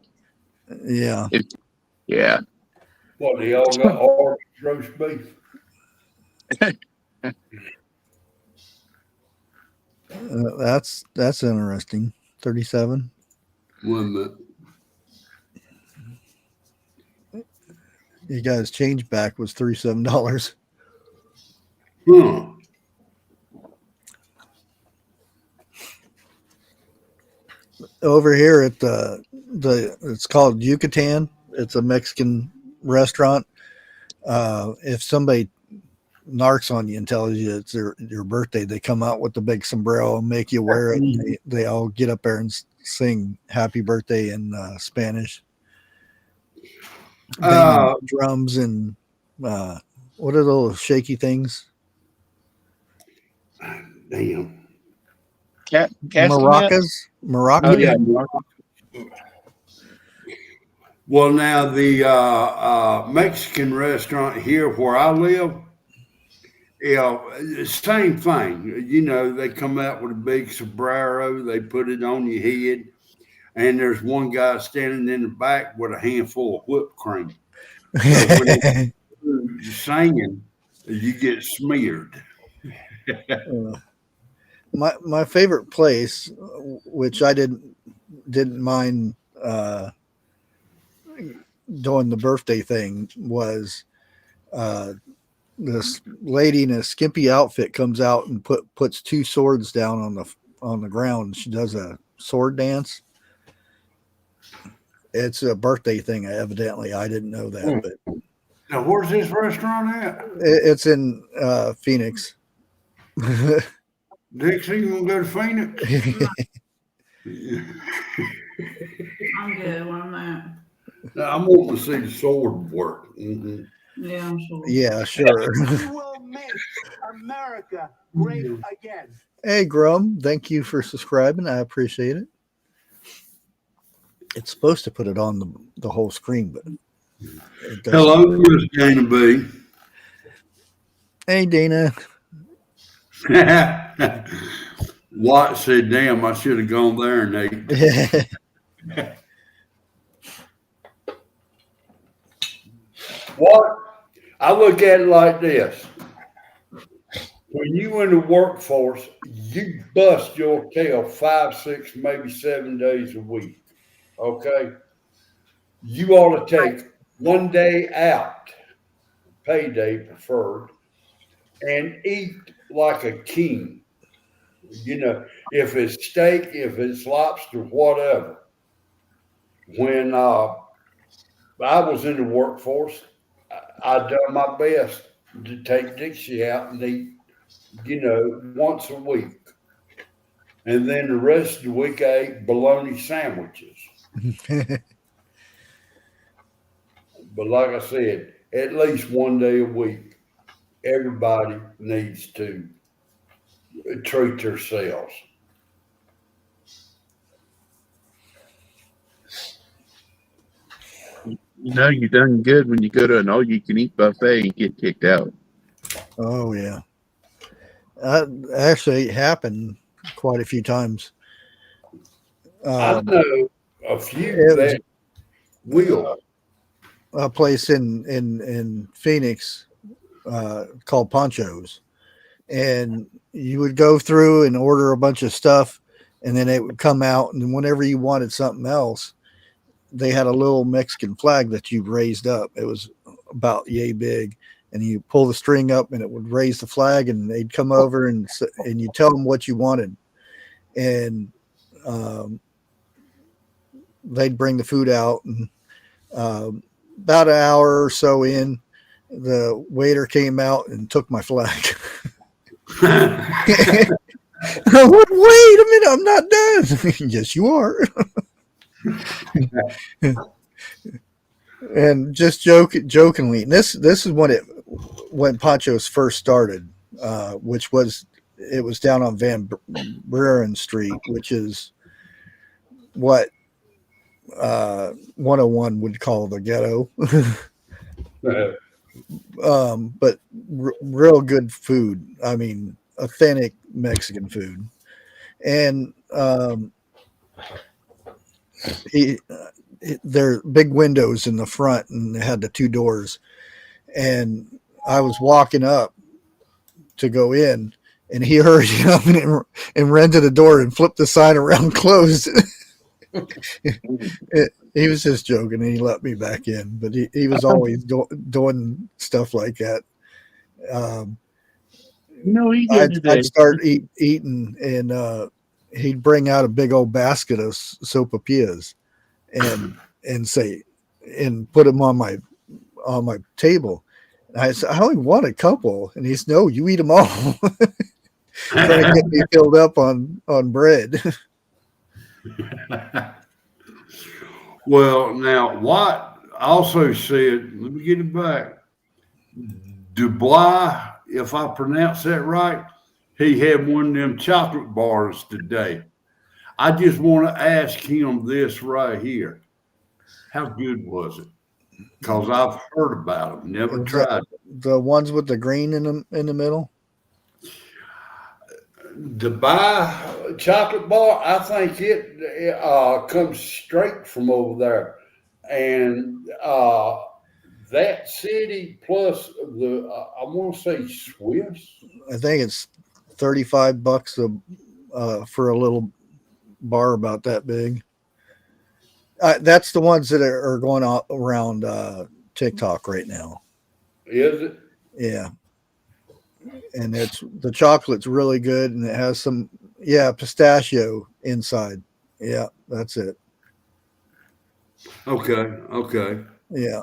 yeah. Yeah. What, they all got Arby's roast beef? That's interesting. 37. Wait a minute. You guys' change back was $37. Huh. Over here at the it's called Yucatan. It's a Mexican restaurant. If somebody narcs on you and tells you it's your birthday, they come out with the big sombrero and make you wear it. And they all get up there and sing happy birthday in Spanish. Drums and what are those shaky things? Damn. Maracas. Oh yeah. Well, now the Mexican restaurant here where I live, same thing. You know, they come out with a big sombrero, they put it on your head, and there's one guy standing in the back with a handful of whipped cream. So when you're singing, you get smeared. My favorite place, which I didn't mind doing the birthday thing, was this lady in a skimpy outfit comes out and puts two swords down on the ground. She does a sword dance. It's a birthday thing, evidently. I didn't know that, but Now, where's this restaurant at? it's in Phoenix. Dixie, you want to go to Phoenix? I'm good where I'm at. Now, I'm wanting to see the sword work. Mm-hmm. Yeah, I'm sure. Yeah, sure. We will make America great again. Hey, Grum, thank you for subscribing. I appreciate it. It's supposed to put it on the whole screen, but it doesn't. Hello, Miss Dana B. Hey, Dana. Watt said, damn, I should have gone there and ate. What? I look at it like this. When you in the workforce, you bust your tail 5, 6, maybe 7 days a week. Okay? You ought to take one day out, payday preferred, and eat like a king. You know, if it's steak, if it's lobster, whatever. When I was in the workforce, I done my best to take Dixie out and eat, you know, once a week. And then the rest of the week I ate bologna sandwiches. But like I said, at least one day a week, everybody needs to treat themselves. You know, you done good when you go to an all-you-can-eat buffet and get kicked out. Oh, yeah. Actually, it happened quite a few times. I know a few that will. A place in Phoenix called Ponchos. And you would go through and order a bunch of stuff, and then it would come out, and whenever you wanted something else, they had a little Mexican flag that you raised up. It was about yay big, and you pull the string up and it would raise the flag, and they'd come over and you tell them what you wanted. And they'd bring the food out, and about an hour or so in, the waiter came out and took my flag. I went, wait a minute, I'm not done. Yes, you are. And just jokingly, and this is when Ponchos first started, which was down on Van Buren Street, which is what 101 would call the ghetto. But real good food. I mean, authentic Mexican food. And there are big windows in the front, and they had the two doors. And I was walking up to go in, and he hurried up and ran to the door and flipped the sign around closed. He was just joking, and he let me back in. But he was always doing stuff like that. No, he did today. I'd start eating, and he'd bring out a big old basket of sopapillas and say, and put them on my table. And I said, I only want a couple. And he said, no, you eat them all. Trying to get me filled up on bread. Well, now Watt also said, let me get it back. Dubois, if I pronounce that right, he had one of them chocolate bars today. I just want to ask him this right here. How good was it? Because I've heard about them, never tried it. The ones with the green in the middle? Dubai chocolate bar, I think it comes straight from over there. And that city plus I want to say Swiss. I think it's $35 for a little bar about that big. That's the ones that are going around TikTok right now. Is it? Yeah. And the chocolate's really good, and it has some pistachio inside. Yeah, that's it. Okay. Yeah.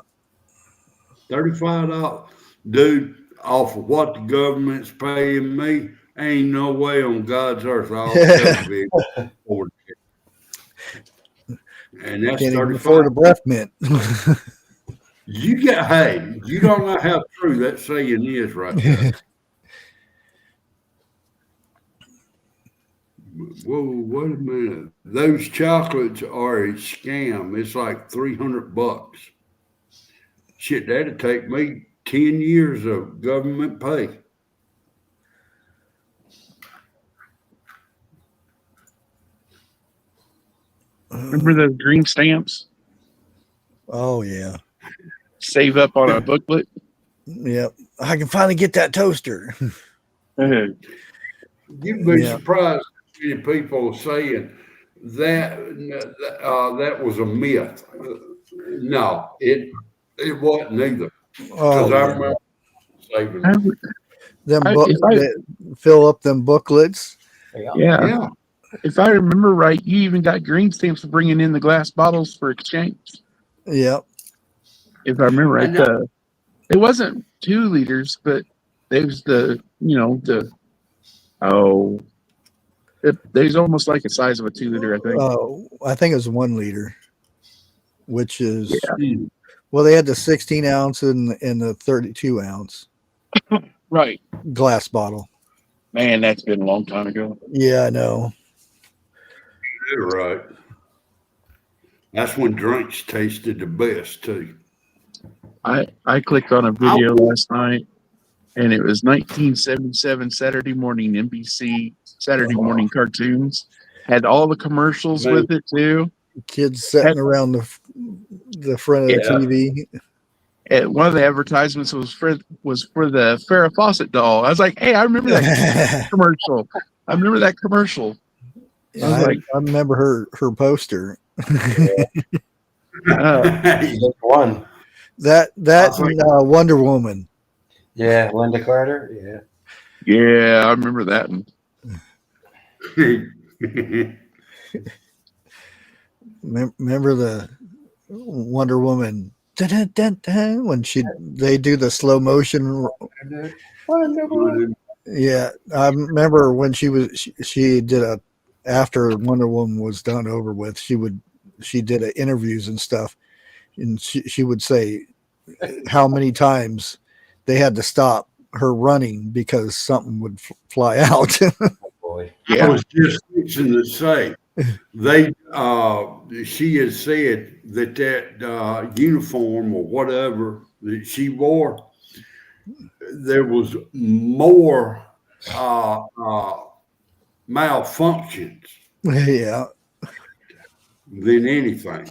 $35. Dude, off of what the government's paying me, ain't no way on God's earth I'll ever be able to afford it. And that's Can't even 35. afford a breath mint. You don't know how true that saying is right there. Whoa, wait a minute. Those chocolates are a scam. It's like $300. Shit, that'd take me 10 years of government pay. Remember those green stamps? Oh yeah. Save up on a booklet. Yep. I can finally get that toaster. You'd be surprised how many people saying that was a myth. No, it wasn't either. Because I remember saving them fill up them booklets. Yeah. If I remember right, you even got green stamps for bringing in the glass bottles for exchange. Yep. If I remember right, it wasn't 2 liters, but it was there's almost like the size of a 2 liter, I think. Oh, I think it was 1 liter, which is well, they had the 16 ounce and the 32 ounce, right, glass bottle. Man, that's been a long time ago. Yeah, I know. You're right. That's when drinks tasted the best too. I clicked on a video last night, and it was 1977 Saturday morning NBC Saturday morning cartoons. Had all the commercials with it too. Kids sitting around the front of the TV. One of the advertisements was for the Farrah Fawcett doll. I was like, hey, I remember that commercial. I remember her poster. One. That and Wonder Woman. Yeah, Linda Carter. Yeah, I remember that one. Remember the Wonder Woman when they do the slow motion. Yeah, I remember when she did after Wonder Woman was done over with, she did interviews and stuff, and she would say how many times they had to stop her running because something would fly out. I was just fixing to say, She has said that uniform or whatever that she wore, there was more malfunctions Yeah. than anything.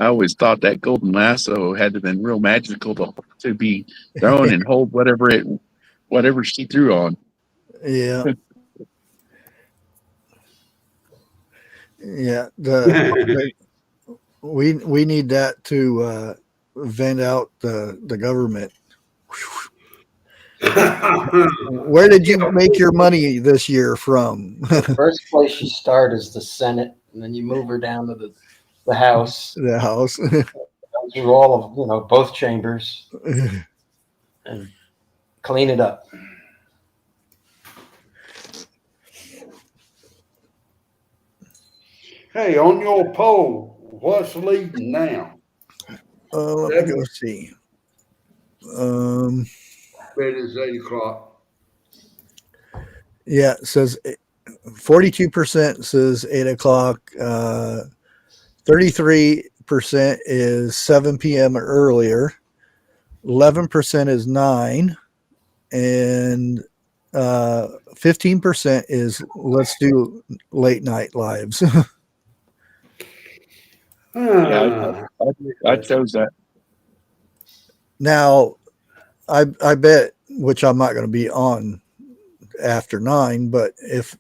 I always thought that golden lasso had to have been real magical to be thrown and hold whatever she threw on. Yeah. Yeah. We need that to vent out the government. Where did you make your money this year from? The first place you start is the Senate, and then you move her down to the House, The House. through all of both chambers, and clean it up. Hey, on your poll, what's leading now? Let me go see. Bet it's 8 o'clock. Yeah, it says 42% says 8 o'clock. 33% is 7 p.m. or earlier. 11% is 9. And 15% is let's do late night lives. Yeah, I chose that. Now, I bet, which I'm not going to be on after 9, but if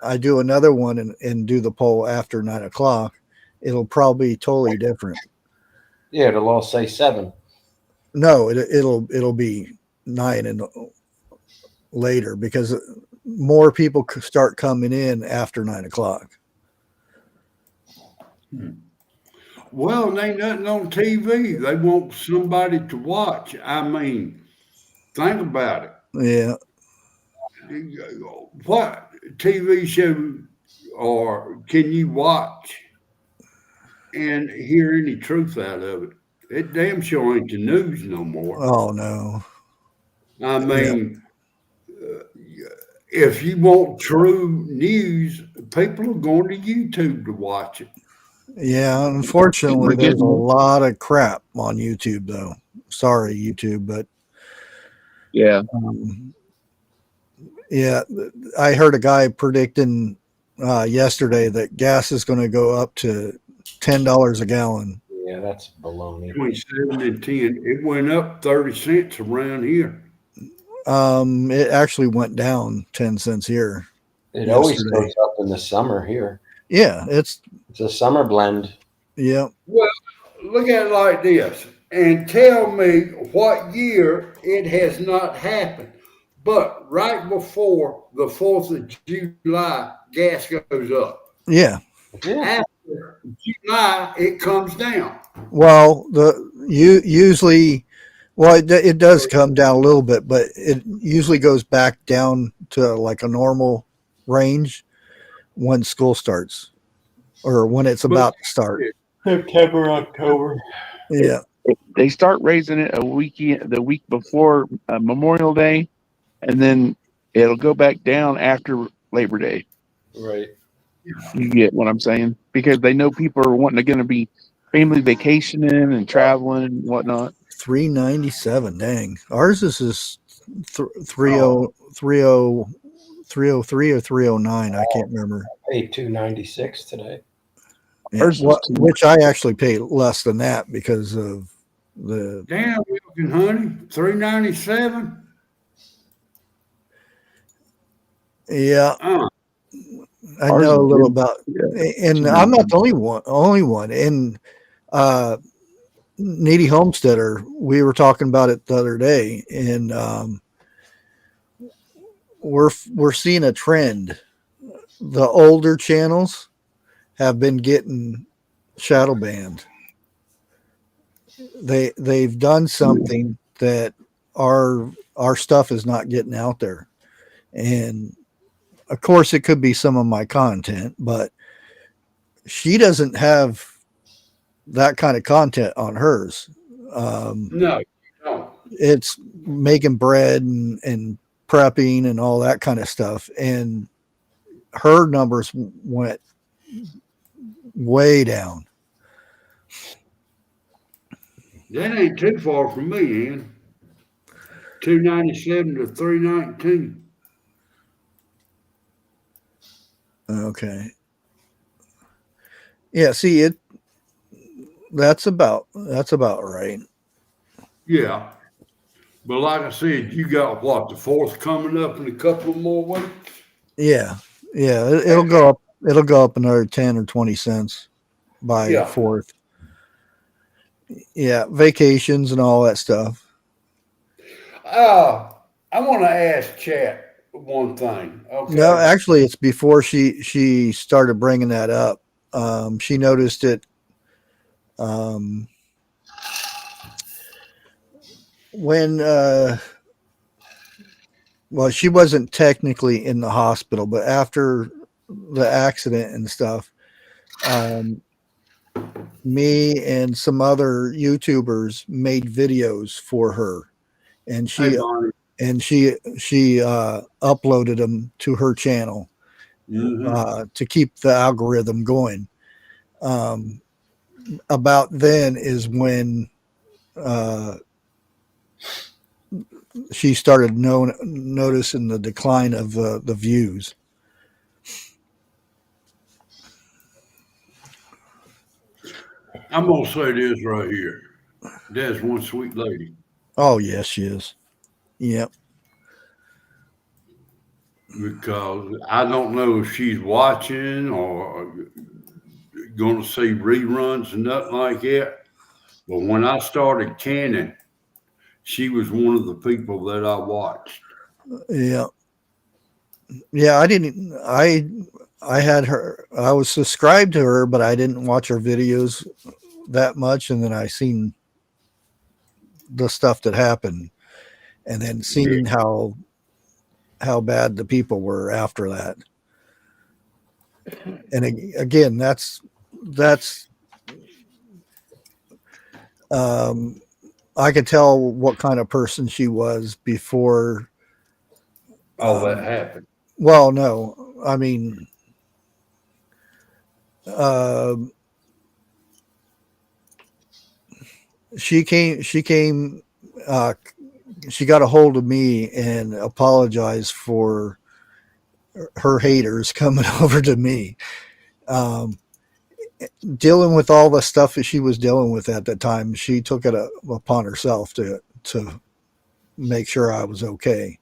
I do another one and do the poll after 9 o'clock, it'll probably be totally different. Yeah, it'll all say 7. No, it'll be 9 and later because more people start coming in after 9 o'clock. Well, there ain't nothing on TV. They want somebody to watch. I mean, think about it. Yeah. What TV show or can you watch and hear any truth out of it? It damn sure ain't the news no more. Oh no. I mean, if you want true news, people are going to YouTube to watch it. Yeah, unfortunately, there's a lot of crap on YouTube, though. Sorry, YouTube, but yeah, yeah, I heard a guy predicting yesterday that gas is going to go up to $10 a gallon. Yeah, that's baloney. Between 7 and 10, it went up 30 cents around here. It actually went down 10 cents here. It always goes up in the summer here. Yeah, it's a summer blend. Yeah. Well, look at it like this and tell me what year it has not happened. But right before the 4th of July, gas goes up. Yeah. After July, it comes down. Well, usually, it does come down a little bit, but it usually goes back down to like a normal range when school starts or when it's about to start. September, October. Yeah. They start raising it the week before Memorial Day, and then it'll go back down after Labor Day. Right. You get what I'm saying? Because they know people are going to be family vacationing and traveling and whatnot. $3.97. Dang. Ours is 303 or 309. I can't remember. I paid $2.96 today. Yeah, which I actually pay less than that because of the damn milking honey. $3.97. Yeah. I know a little about, and I'm not the only one. And Needy Homesteader, we were talking about it the other day, and we're seeing a trend. The older channels have been getting shadow banned. They've done something that our stuff is not getting out there, and of course, it could be some of my content, but she doesn't have that kind of content on hers. No. It's making bread and prepping and all that kind of stuff. And her numbers went way down. That ain't too far from me, Ian. 297 to 319. Okay. Yeah, see it. That's about right. Yeah. But like I said, you got what, the fourth coming up in a couple more weeks? Yeah, yeah. It'll go up. It'll go up another 10 or 20 cents by Yeah. fourth. Yeah, vacations and all that stuff. I want to ask Chat one thing. Okay. No, actually, it's before she started bringing that up. She noticed it. When well, she wasn't technically in the hospital, but after the accident and stuff, me and some other YouTubers made videos for her, and Hey, Bonnie. she uploaded them to her channel to keep the algorithm going. About then is when she started noticing the decline of the views. I'm going to say this right here. That's one sweet lady. Oh, yes, she is. Yep. Because I don't know if she's watching or going to see reruns and nothing like that. But when I started canning, she was one of the people that I watched. Yeah. Yeah, I had her, I was subscribed to her, but I didn't watch her videos that much. And then I seen the stuff that happened, and then seeing how bad the people were after that. And again, that's I could tell what kind of person she was before all that happened. Well, no, I mean, she came, she got a hold of me and apologized for her haters coming over to me. Dealing with all the stuff that she was dealing with at that time, she took it upon herself to make sure I was okay.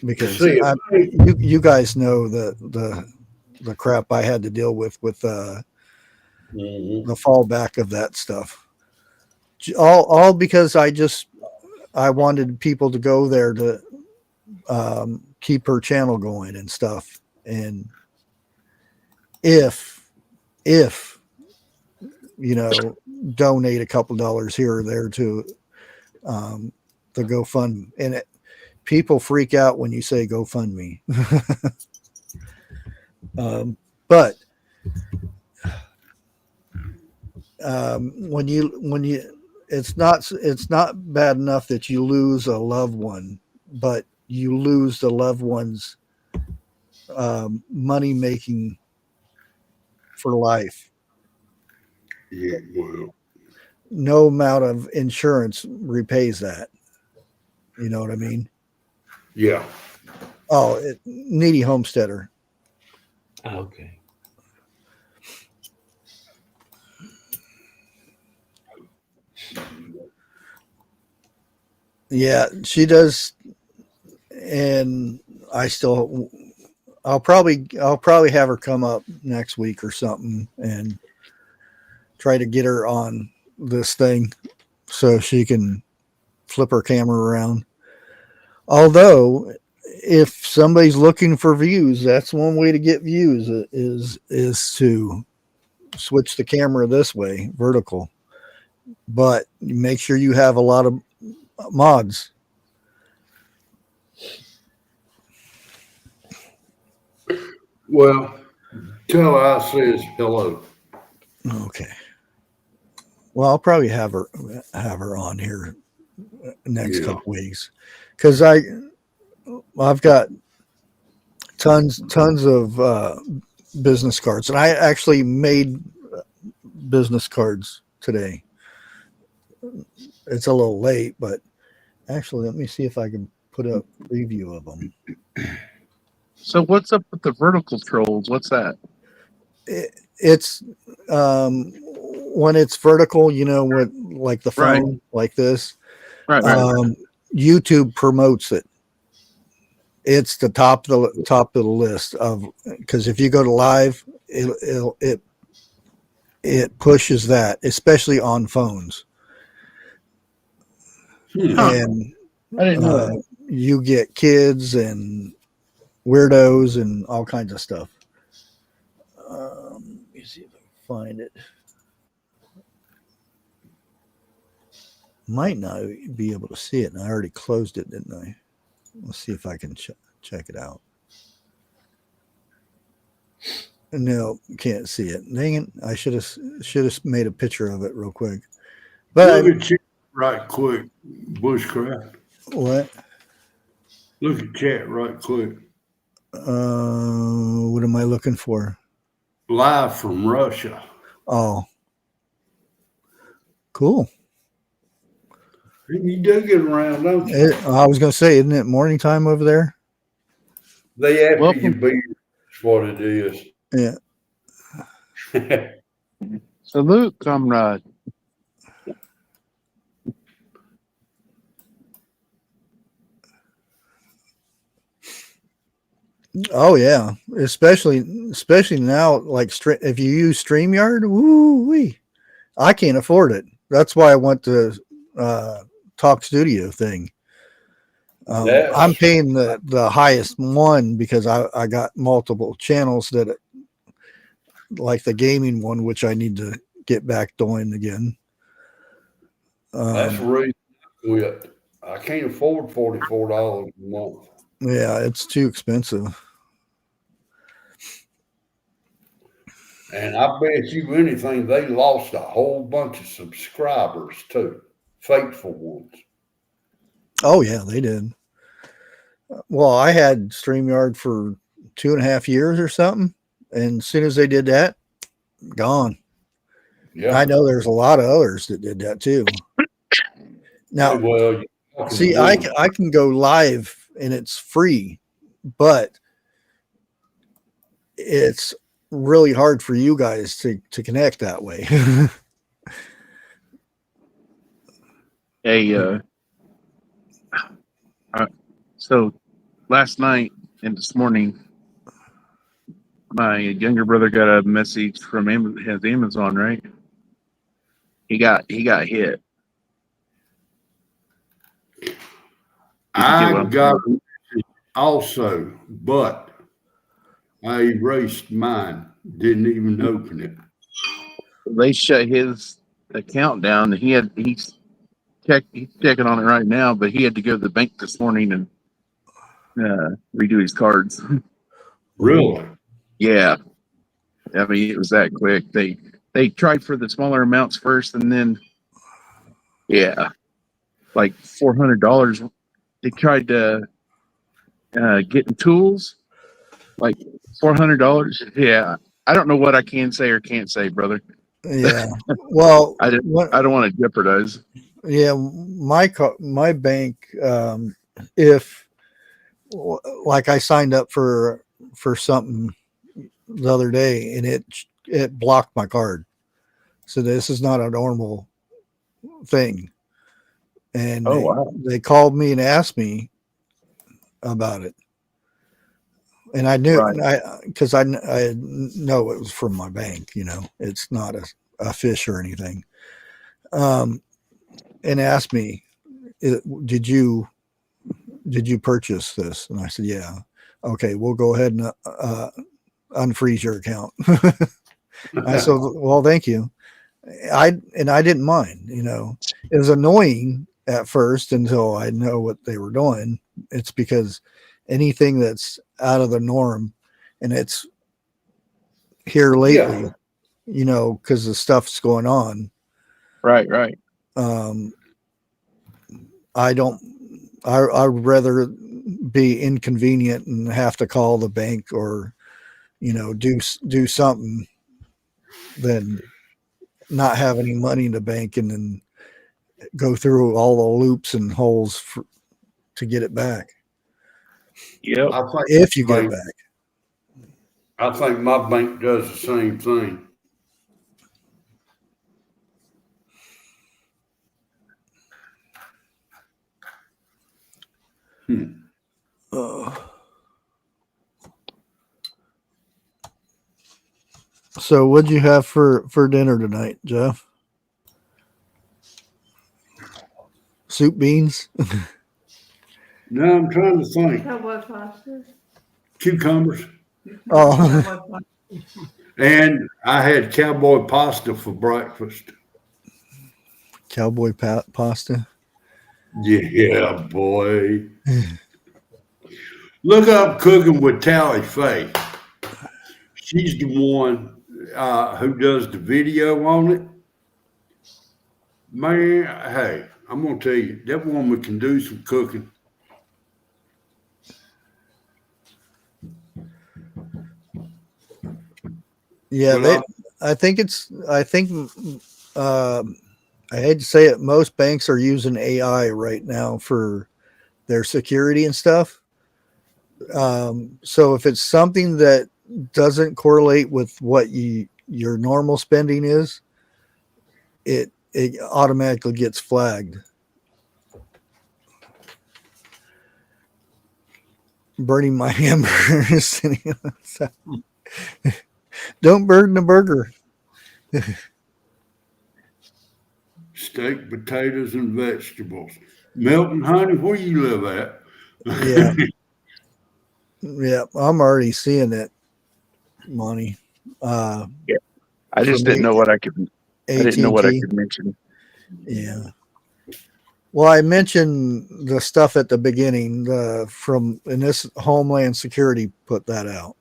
Because you guys know the crap I had to deal with the fallback of that stuff. All because I wanted people to go there to keep her channel going and stuff. And if you know, donate a couple dollars here or there to the GoFundMe, and people freak out when you say GoFundMe. But when you it's not bad enough that you lose a loved one, but you lose the loved one's money making for life. Yeah, well, no amount of insurance repays that. You know what I mean? Yeah. Oh, needy homesteader. Okay. Yeah, she does, and I'll probably have her come up next week or something and try to get her on this thing so she can flip her camera around. Although, if somebody's looking for views, that's one way to get views is to switch the camera this way, vertical. But make sure you have a lot of mods. Well, tell her I says hello. Okay. Well, I'll probably have her on here next couple weeks, because I've got tons of business cards, and I actually made business cards today. It's a little late, but actually, let me see if I can put a preview of them. So what's up with the vertical trolls? What's that? It's when it's vertical, you know, with like the phone, Right. like this. Right. YouTube promotes it. It's the top of the list of, because if you go to live, it pushes that, especially on phones. And I didn't know that. you get kids and weirdos and all kinds of stuff. Let me see if I can find it. Might not be able to see it, and I already closed it, didn't I? Let's see if I can check it out. No, can't see it. Dang it! I should have made a picture of it real quick. But Look at chat right quick, Bushcraft. what? Look at chat right quick. What am I looking for? Live from Russia. Oh, cool. You do get around, don't you? I was going to say, isn't it morning time over there? They after Welcome. you beat. That's what it is. Yeah. Salute, comrade. Oh yeah, especially now. Like if you use StreamYard, woo-wee. I can't afford it. That's why I went to Talk Studio thing. I'm paying the highest one because I got multiple channels that, like the gaming one, which I need to get back doing again. That's the reason I quit. I can't afford $44 a month. Yeah, it's too expensive. And I bet you anything, they lost a whole bunch of subscribers too, faithful ones. Oh yeah, they did. Well, I had StreamYard for 2.5 years or something, and as soon as they did that, gone. Yeah. I know there's a lot of others that did that too. Now, well, see, I can go live and it's free, but it's really hard for you guys to connect that way. Hey, so last night and this morning, my younger brother got a message from his Amazon, right? He got hit. I got it also, but I erased mine. Didn't even open it. They shut his account down. He's checking on it right now, but he had to go to the bank this morning and redo his cards. Really? Yeah. I mean, it was that quick. They tried for the smaller amounts first, and then like $400. They tried to getting tools, like $400. Yeah, I don't know what I can say or can't say, brother. Yeah. Well, I don't want to jeopardize. Yeah, my bank, if like I signed up for something the other day and it blocked my card. So this is not a normal thing. And they called me and asked me about it. And I knew, because I know it was from my bank, you know, it's not a fish or anything. And asked me, did you purchase this? And I said, yeah. Okay, we'll go ahead and unfreeze your account. I said, well, thank you. I didn't mind, you know. It was annoying at first until I know what they were doing. It's because anything that's out of the norm, and it's here lately, you know, because the stuff's going on. Right. I'd rather be inconvenient and have to call the bank or, do something than not have any money in the bank and then go through all the loops and holes to get it back. Yep. I think If you get it my- back. I think my bank does the same thing. So what'd you have for dinner tonight, Jeff? Soup, beans? No, I'm trying to think. Cowboy pasta. Cucumbers. Oh. Cowboy pasta. And I had cowboy pasta for breakfast. Cowboy pasta? Yeah, boy. Look up Cooking with Tally Faye. She's the one who does the video on it. Man, hey, I'm going to tell you, that woman can do some cooking. Yeah, Well, I think I hate to say it, most banks are using AI right now for their security and stuff. So if it's something that doesn't correlate with what your normal spending is, it automatically gets flagged. Burning my hamburgers. Don't burn the burger. steak, potatoes, and vegetables. Milton, honey, where you live at? Yeah. Yeah, I'm already seeing it, Monty. I just From didn't know what I could. I didn't know what I AT&T. could mention. Yeah. Well, I mentioned the stuff at the beginning. And this Homeland Security put that out.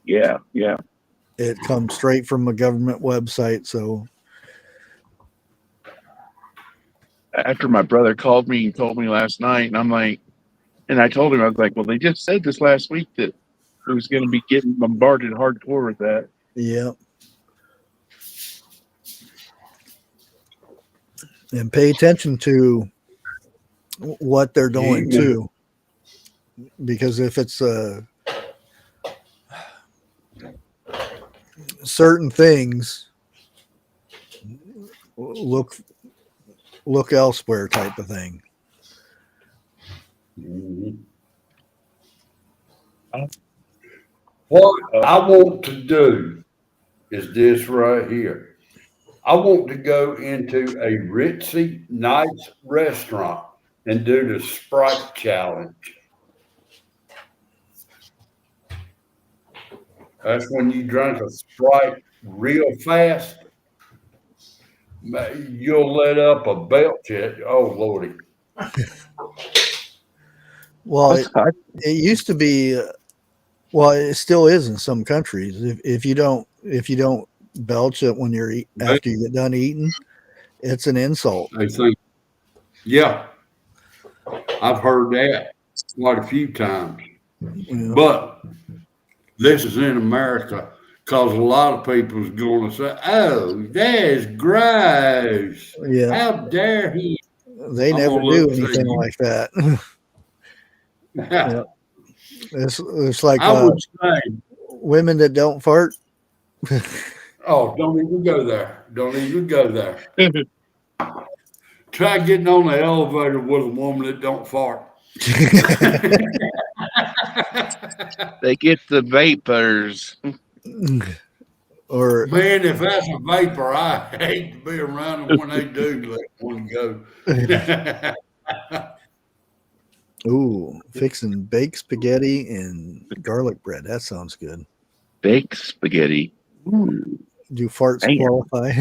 Yeah, yeah. It comes straight from a government website. So After my brother called me and told me last night, and I'm like, and I told him, I was like, well, they just said this last week that it was going to be getting bombarded hardcore with that. yeah. And pay attention to what they're doing Yeah. too, because if it's certain things, look elsewhere type of thing. Mhm. What I want to do is this right here. I want to go into a ritzy, nice restaurant and do the Sprite challenge. That's when you drink a Sprite real fast. You'll let up a belch at, oh Lordy. Well, I- it used to be, well, it still is in some countries. If you don't belch it when you're after you get done eating, it's an insult. They think, yeah, I've heard that quite a few times. Yeah. But this is in America because a lot of people is going to say, oh, that's gross. Yeah. How dare he? They I'm never gonna do look and say, anything like that. Yeah. It's like I would say, women that don't fart. oh, don't even go there. Don't even go there. Try getting on the elevator with a woman that don't fart. They get the vapors. Or Man, if that's a vapor, I hate to be around them when they do let one go. ooh, fixing baked spaghetti and garlic bread. That sounds good. Baked spaghetti. Ooh. Do farts Damn. qualify?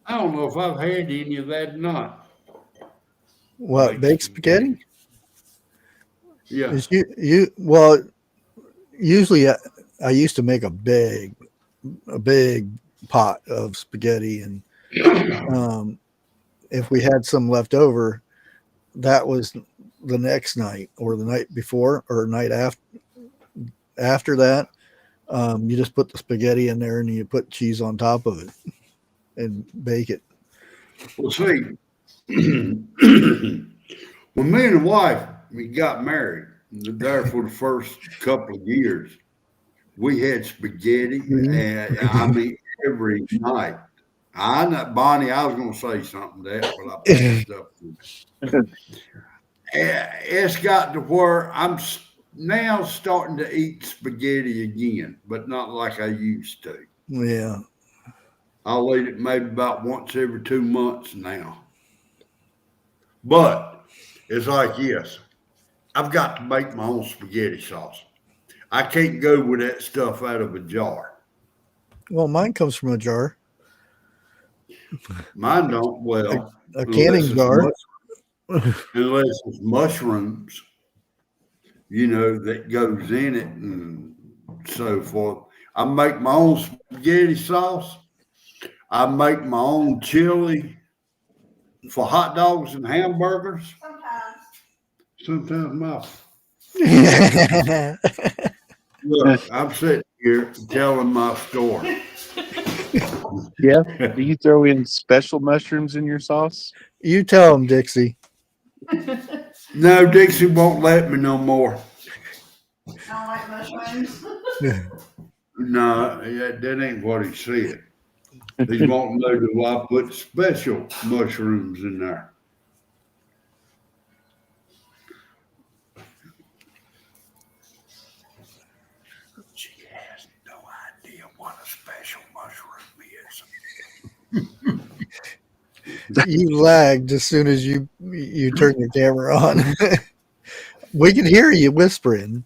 I don't know if I've had any of that or not. What, baked spaghetti? Yeah. Is well, usually I used to make a big pot of spaghetti, and if we had some left over, that was the next night or the night before or night after that. You just put the spaghetti in there and you put cheese on top of it and bake it. Well, see, when me and the wife we got married, there for the first couple of years, we had spaghetti, and I mean every night. I know, Bonnie, I was going to say something to that, but I passed up. It's got to where I'm now starting to eat spaghetti again, but not like I used to. Yeah. I'll eat it maybe about once every 2 months now. But it's like, yes, I've got to make my own spaghetti sauce. I can't go with that stuff out of a jar. Well, mine comes from a jar, Mine don't. Well, a canning jar. Unless it's mushrooms, that goes in it and so forth. I make my own spaghetti sauce. I make my own chili for hot dogs and hamburgers. Sometimes my look, I'm sitting here telling my story. Yeah. Do you throw in special mushrooms in your sauce? You tell him, Dixie. No, Dixie won't let me no more. I don't like mushrooms. No, that ain't what he said. He won't know that I put special mushrooms in there. She has no idea what a special mushroom is. You lagged as soon as you turn your camera on. We can hear you whispering.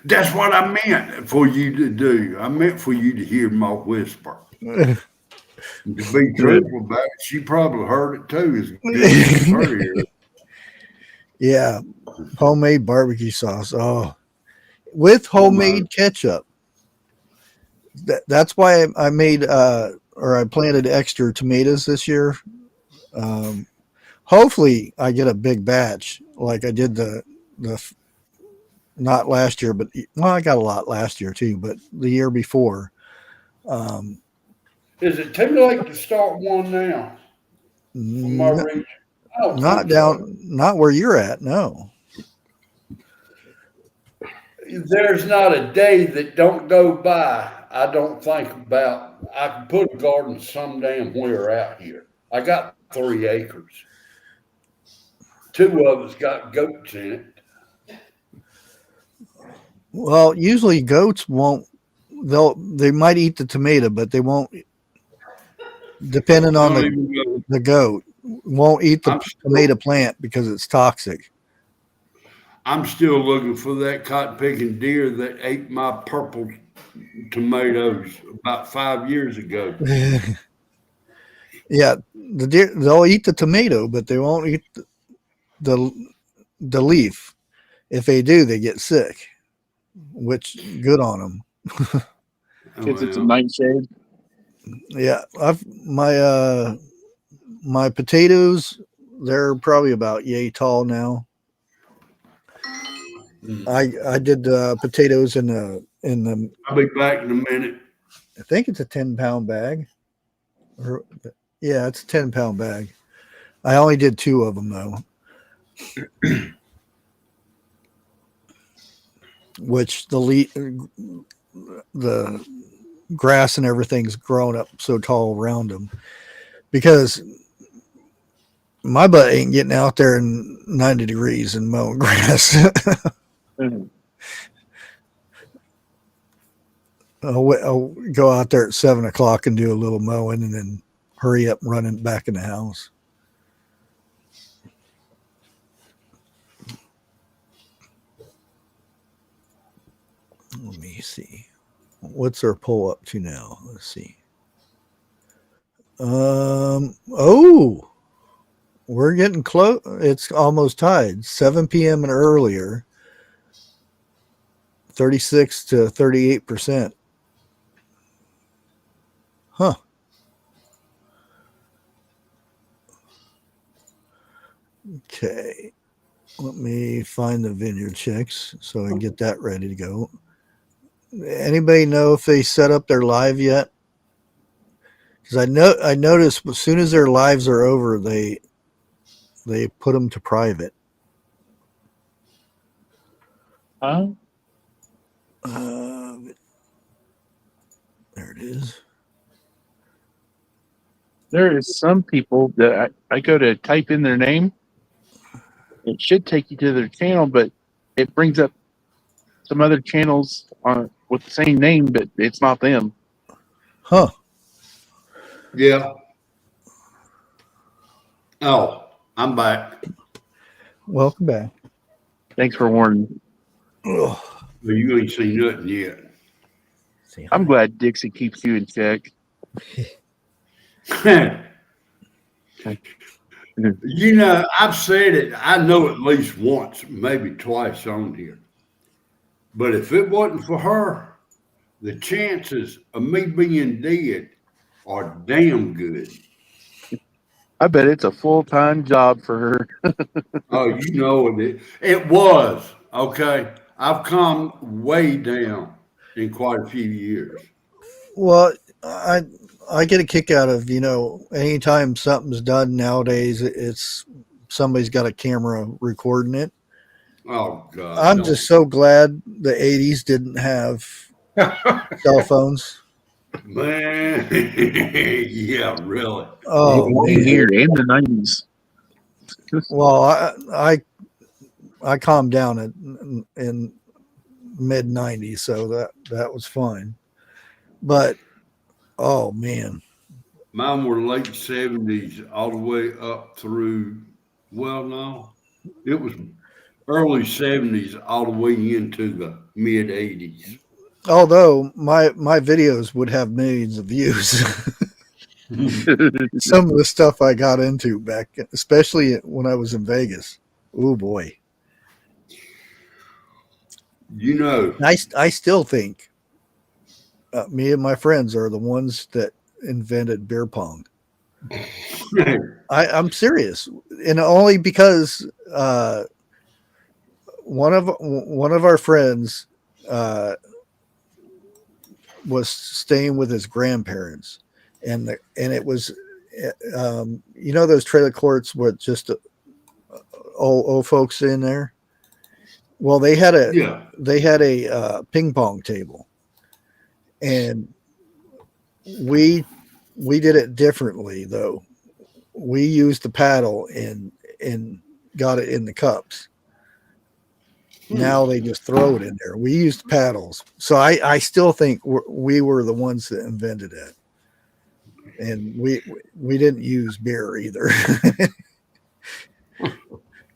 That's what I meant for you to do. I meant for you to hear my whisper. To be truthful about it, she probably heard it too. As good as her ear. Yeah, homemade barbecue sauce. Oh, with homemade ketchup. That's why I made or I planted extra tomatoes this year. Hopefully, I get a big batch like I did the not last year, but I got a lot last year too, but the year before. Is it too late to start one now? From my region? Not down, not where you're at. No. There's not a day that don't go by I don't think about. I can put a garden some damn where out here. I got 3 acres. 2 of it's got goats in it. Well, usually goats won't. They might eat the tomato, but they won't. Depending on the goat, won't eat the tomato plant because it's toxic. I'm still looking for that cotton picking deer that ate my purple tomatoes about 5 years ago. Yeah, the deer, they'll eat the tomato, but they won't eat the leaf. If they do, they get sick. Which good on them. Because it's a nightshade. Yeah, my potatoes, they're probably about yay tall now. I did potatoes in the. I'll be back in a minute. I think it's a 10-pound bag. Yeah, it's a 10-pound bag. I only did 2 of them though. Which the grass and everything's grown up so tall around them, because my butt ain't getting out there in 90 degrees and mowing grass. I'll go out there at 7 o'clock and do a little mowing and then hurry up and run it back in the house. Let me see. What's our poll up to now? Let's see. Oh, we're getting close. It's almost tied. 7 p.m. and earlier. 36 to 38%. Huh. Okay. Let me find the vineyard chicks so I can get that ready to go. Anybody know if they set up their live yet? Because I noticed as soon as their lives are over, they put them to private. Huh? There it is. There is some people that I go to type in their name. It should take you to their channel, but it brings up some other channels on with the same name, but it's not them. Huh. Yeah. Oh, I'm back. Welcome back. Thanks for warning. Ugh. Well, you ain't seen nothing yet. See, I'm glad Dixie keeps you in check. You know, I've said it, I know at least once, maybe twice on here. But if it wasn't for her, the chances of me being dead are damn good. I bet it's a full-time job for her. Oh, you know it. It was, okay. I've come way down in quite a few years. well, I get a kick out of, anytime something's done nowadays, it's somebody's got a camera recording it. Oh God. I'm don't. just so glad the 80s didn't have cell phones. Man, yeah, really. Oh, Same man. here in the 90s. Well, I calmed down in mid 90s, so that was fine. But oh man, Mine were late 70s all the way up through, well, no, it was early 70s all the way into the mid 80s. although my videos would have millions of views. Some of the stuff I got into back, especially when I was in Vegas. Oh boy, You know, I still think me and my friends are the ones that invented beer pong. I'm serious, and only because one of our friends was staying with his grandparents, and it was those trailer courts with just old folks in there. Well, they had yeah, a ping pong table, and we did it differently though. We used the paddle and got it in the cups. Now they just throw it in there. We used paddles, so I still think we were the ones that invented it, and we didn't use beer either.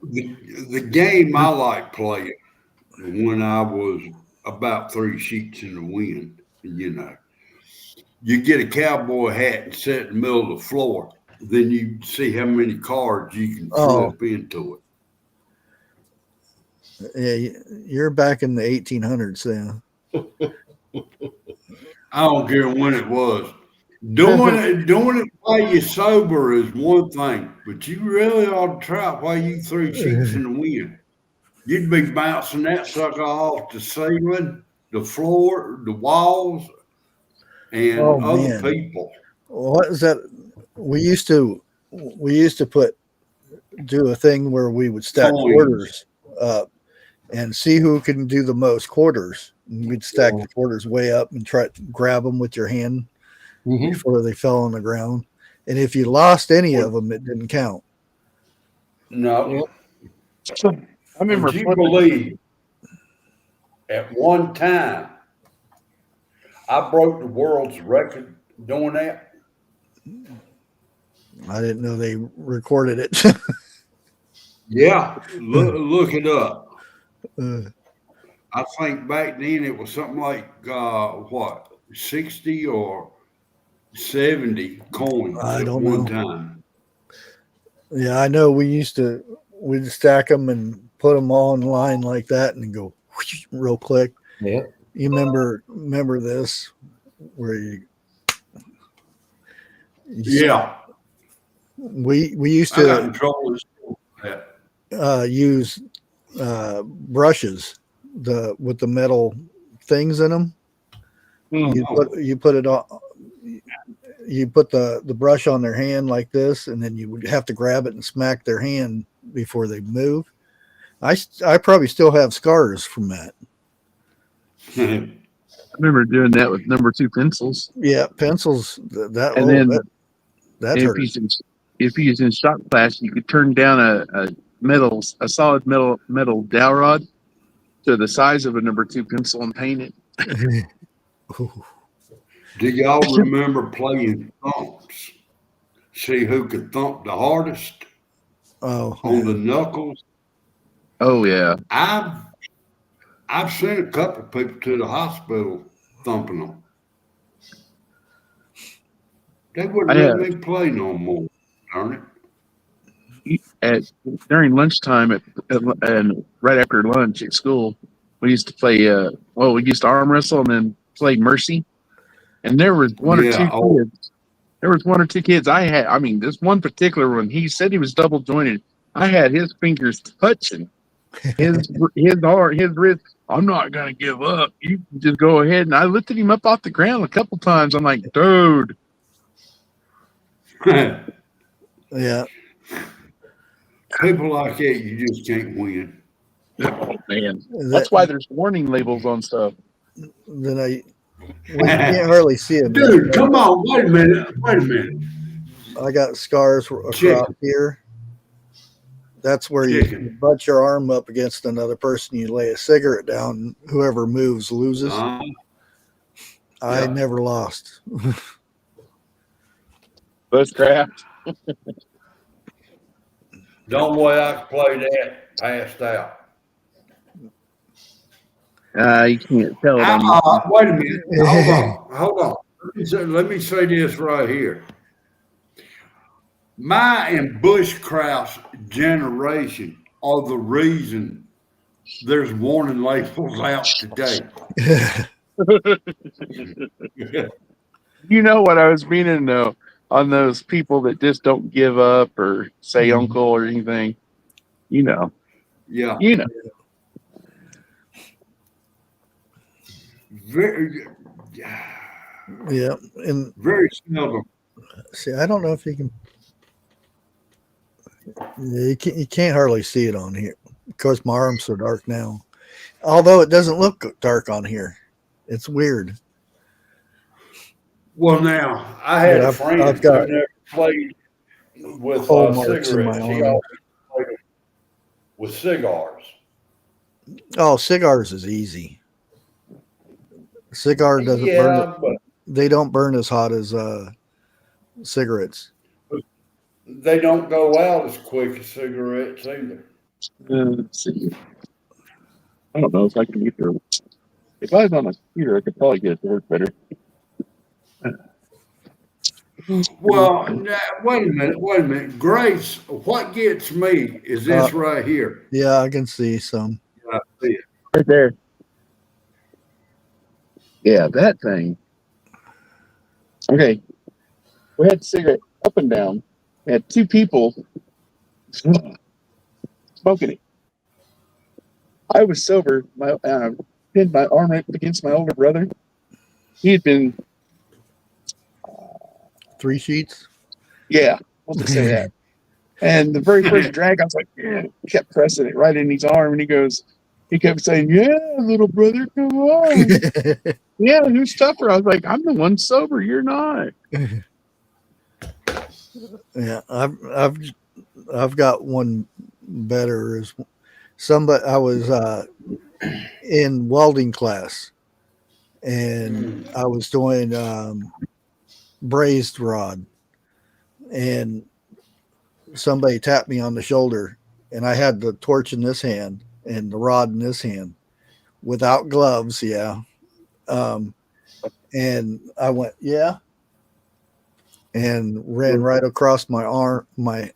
the game I like playing when I was about 3 sheets in the wind, you get a cowboy hat and sit in the middle of the floor. Then you see how many cards you can Oh, flip into it. yeah, you're back in the 1800s now. I don't care when it was. Doing it while you're sober is one thing, but you really ought to try it while you 3 sheets in the wind. You'd be bouncing that sucker off the ceiling, the floor, the walls, Oh and other man, people. what is that? We used to do a thing where we would stack Coins. quarters up and see who can do the most quarters. And we'd stack the quarters way up and try to grab them with your hand before they fell on the ground. And if you lost any of them, it didn't count. No. I remember Would you flipping. believe at one time I broke the world's record doing that? I didn't know they recorded it. Yeah. Look it up. uh, I think back then it was something like 60 or 70 coins I at don't one know. time. Yeah, I know we'd stack them and put them all in line like that and go whoosh, real quick. Yeah. You remember this where you Yeah. we used I got to in trouble with that. use brushes with the metal things in them. Hmm. You put it on. You put the brush on their hand like this, and then you would have to grab it and smack their hand before they move. I probably still have scars from that. I remember doing that with number 2 pencils. Yeah, pencils. And then that if hurt. if he's in shop class, you could turn down a solid metal dowel rod to the size of a number 2 pencil and paint it. Do y'all remember playing thumps? See who could thump the hardest Oh, on the knuckles? Oh yeah. I've sent a couple of people to the hospital thumping them. They wouldn't let me play no more. Darn it. During lunchtime and right after lunch at school, we used to play. We used to arm wrestle and then play mercy. And there was one or two kids. There was 1 or 2 kids I had. I mean, this one particular one. He said he was double jointed. I had his fingers touching his wrist. I'm not gonna give up. You can just go ahead. And I lifted him up off the ground a couple times. I'm like, dude. Yeah. People like that, you just can't win. Oh man, that's why there's warning labels on stuff. Then you can't hardly see it. Dude, come on, wait a minute. I got scars across here. That's where you butt your arm up against another person. You lay a cigarette down. Whoever moves loses. I never lost. Bushcraft. Don't way I can play that passed out. You can't tell it. Wait a minute. Hold on. Let me say this right here. My and Bushcraft's generation are the reason there's warning labels out today. You know what I was meaning though, on those people that just don't give up or say uncle or anything. You know. Yeah. You know. Very, yeah, and very seldom. See, I don't know if you can. You can't hardly see it on here because my arm's so dark now. Although it doesn't look dark on here, it's weird. Well, now I had a friend who never played with cigarettes. He always played with cigars. Oh, cigars is easy. Cigar doesn't burn. They don't burn as hot as cigarettes. They don't go out as quick as cigarettes either. Let's see. I don't know if I can get there. If I was on a computer, I could probably get it to work better. Well, now, wait a minute. Grace, what gets me is this right here. Yeah, I can see some. I see it. Right there. Yeah, that thing. Okay. We had cigarette up and down. We had 2 people smoking it. I was sober. Pinned my arm up against my older brother. He had been 3 sheets. Yeah, we'll just say that. And the very first drag, I was like, yeah, kept pressing it right in his arm, and he kept saying, "Yeah, little brother, come on." Yeah, who's tougher? I was like, I'm the one sober. You're not. Yeah, I've got one better. Is somebody I was in welding class, and I was doing brazed rod, and somebody tapped me on the shoulder, and I had the torch in this hand and the rod in this hand without gloves. Yeah. And I went, yeah, and ran right across my arm, my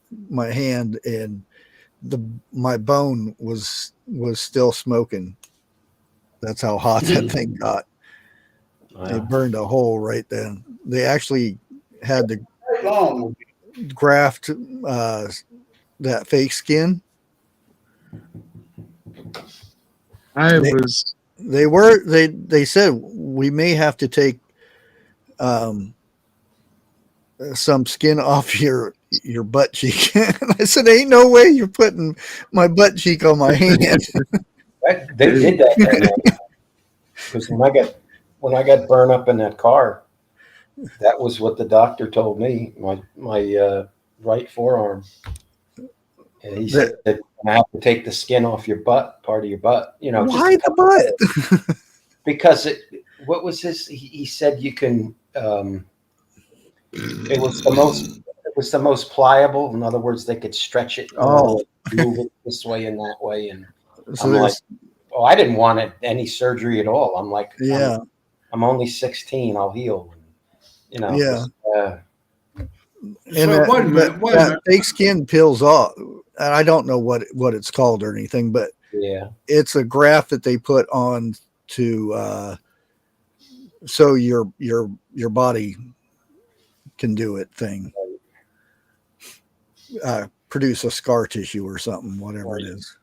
hand, and my bone was still smoking. That's how hot that thing got. Wow. It burned a hole right then. They actually had to graft that fake skin I They- was they said we may have to take some skin off your butt cheek. And I said, ain't no way you're putting my butt cheek on my hand. They did that because when I got burned up in that car, that was what the doctor told me. My right forearm, and he said that I have to take the skin off your butt, part of your butt. You know, Why the butt? because what was this? He said you can. It was the most pliable. In other words, they could stretch it, move it this way and that way. And So I'm like, there's, oh, I didn't want any surgery at all. I'm like, yeah, I'm only 16. I'll heal. You know, yeah. So And wait a minute. Wait a that minute. fake skin peels off. And I don't know what it's called or anything, but yeah. it's a graft that they put on to so your body can do it thing. Produce a scar tissue or something, whatever it is.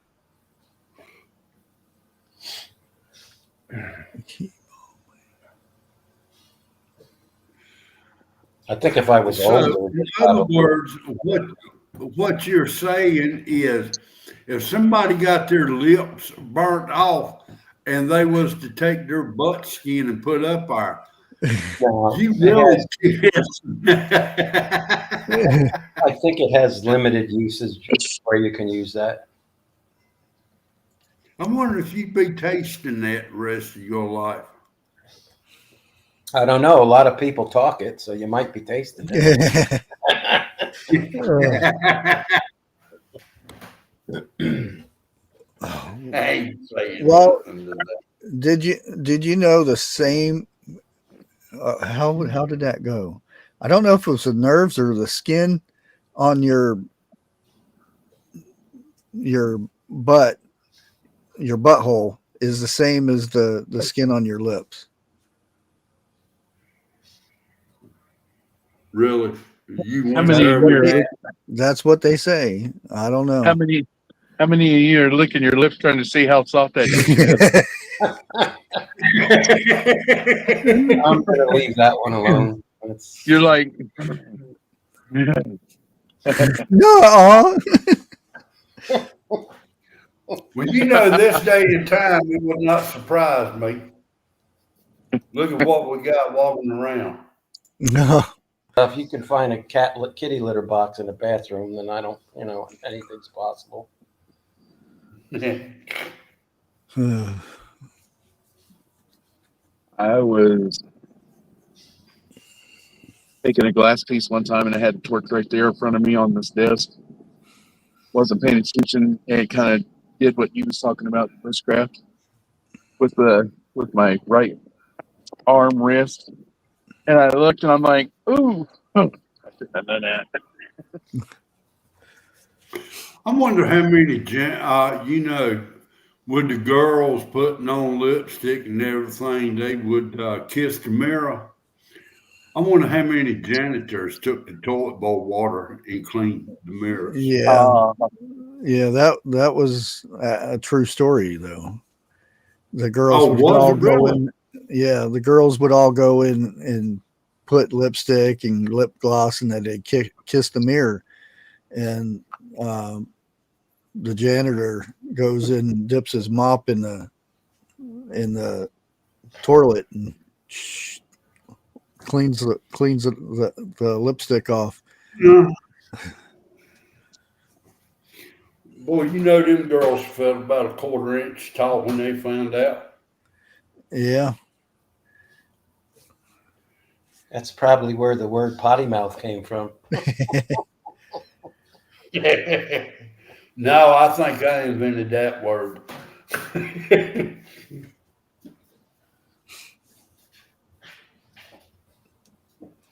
I think if I was So, older, in other words, what you're saying is, if somebody got their lips burnt off and they was to take their butt skin and put up there, you really I think it has limited usage where you can use that. I'm wondering if you'd be tasting that the rest of your life. I don't know. A lot of people talk it, so you might be tasting it. Well, did you know the same? How did that go? I don't know if it was the nerves or the skin on your butthole is the same as the skin on your lips. Really? You how went many there a year? with That's what they say. I don't know. How many a year licking your lips trying to see how soft that tissue is? I'm going to leave that one alone. You're like, No. Well, you know, this day and time, it would not surprise me. Look at what we got walking around. No. If you can find a kitty litter box in a bathroom, then I don't, anything's possible. I was taking a glass piece one time and I had it torqued right there in front of me on this desk. Wasn't paying attention and it kind of did what you was talking about, Bushcraft, with my right arm wrist. And I looked and I'm like, ooh, I shouldn't have done that. I wonder how many, would the girls putting on lipstick and everything, they would kiss the mirror. I wonder how many janitors took the toilet bowl water and cleaned the mirrors. Yeah. Yeah, that was a true story though. The girls would all go in. Yeah, the girls would all go in and put lipstick and lip gloss, and then they'd kiss the mirror. And the janitor goes in and dips his mop in the toilet and cleans the lipstick off. Yeah. Boy, you know them girls felt about a 1/4 inch tall when they found out. Yeah. That's probably where the word potty mouth came from. No, I think I invented that word.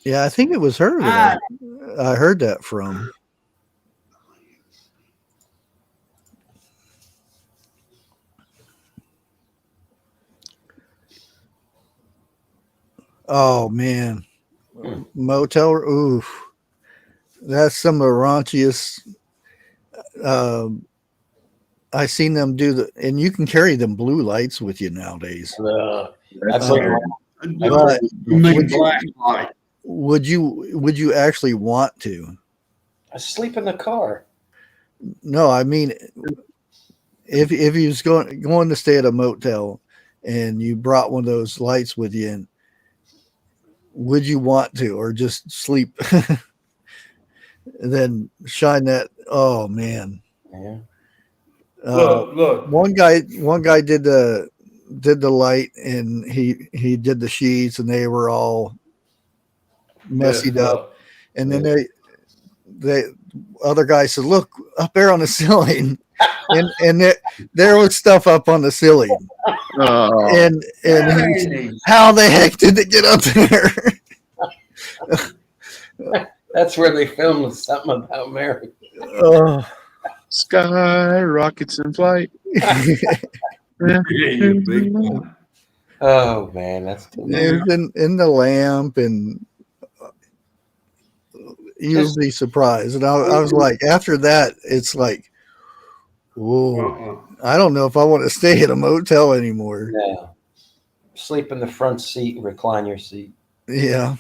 Yeah, I think it was her that I heard that from. Oh man, motel. Oof, that's some of the raunchiest I seen them do and you can carry them blue lights with you nowadays. That's Uh, like But You mean would you, black light? would you actually want to? I sleep in the car. No, I mean, if you was going to stay at a motel and you brought one of those lights with you, and would you want to, or just sleep and then shine that? Oh man. Yeah. Look. One guy did the light, and he did the sheets, and they were all messied up. Look. And then they other guy said, "Look up there on the ceiling," and there was stuff up on the ceiling, Oh, and he said, how the heck did it get up there? That's where they filmed something about Mary. Oh. sky rockets in flight. Yeah, you big one. Oh man, that's too much. It was in the lamp, and you'll be surprised. And I was like, after that, it's like, whoa, I don't know if I want to stay at a motel anymore. Yeah. Sleep in the front seat, recline your seat. Yeah.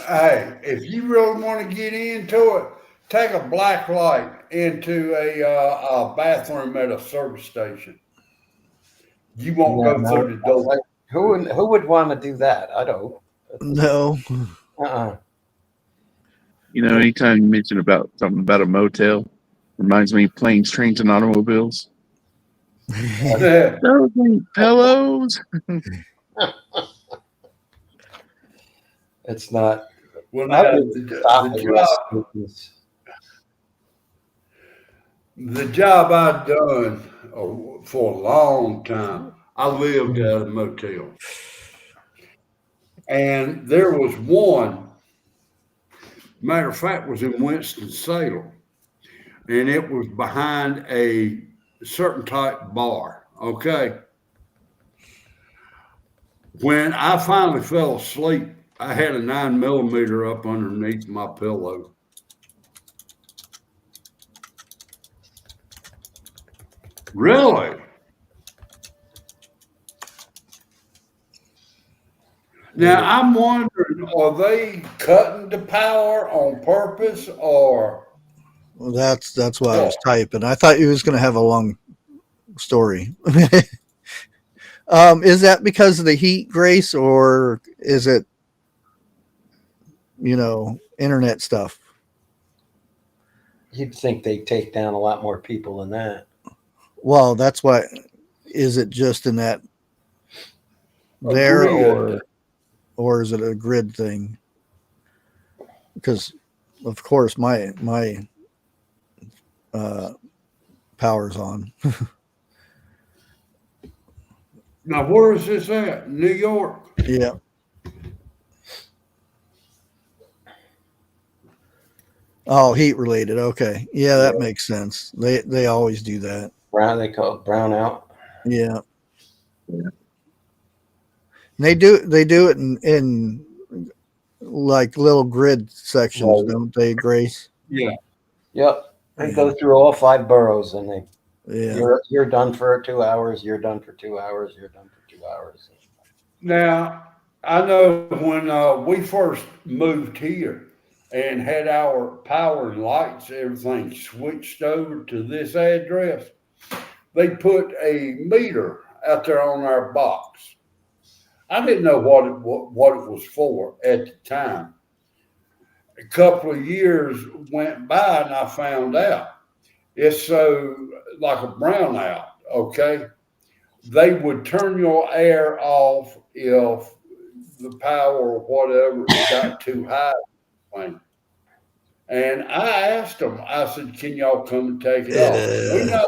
Hey, if you really want to get into it, take a black light into a bathroom at a service station. You won't go through the door. Like, who would want to do that? I don't. No. You know, anytime you mention about something about a motel, reminds me of planes, trains, and automobiles. Those ain't pillows. It's not. Well, the job I've done for a long time, I lived at a motel. And there was one, matter of fact, was in Winston-Salem. And it was behind a certain type bar, okay? When I finally fell asleep, I had a 9mm up underneath my pillow. Really? Now I'm wondering, are they cutting the power on purpose, or? Well, that's why I was typing. I thought you was going to have a long story. Is that because of the heat, Grace, or is it, internet stuff? You'd think they'd take down a lot more people than that. Well, that's why. Is it just in that there, or is it a grid thing? Because, of course, my power's on. Now, where is this at? New York? Yeah. Oh, heat related. Okay. Yeah, that makes sense. They always do that. They call it brown out. Yeah. And they do it in like little grid sections, don't they, Grace? Yeah. Yep. They go through all 5 boroughs, and you're done for 2 hours. You're done for 2 hours. You're done for 2 hours. Now, I know when we first moved here and had our power and lights, everything switched over to this address, they put a meter out there on our box. I didn't know what it was for at the time. A couple of years went by and I found out. It's so like a brownout, okay? They would turn your air off if the power or whatever got too high. And I asked them, I said, can y'all come and take it off? We know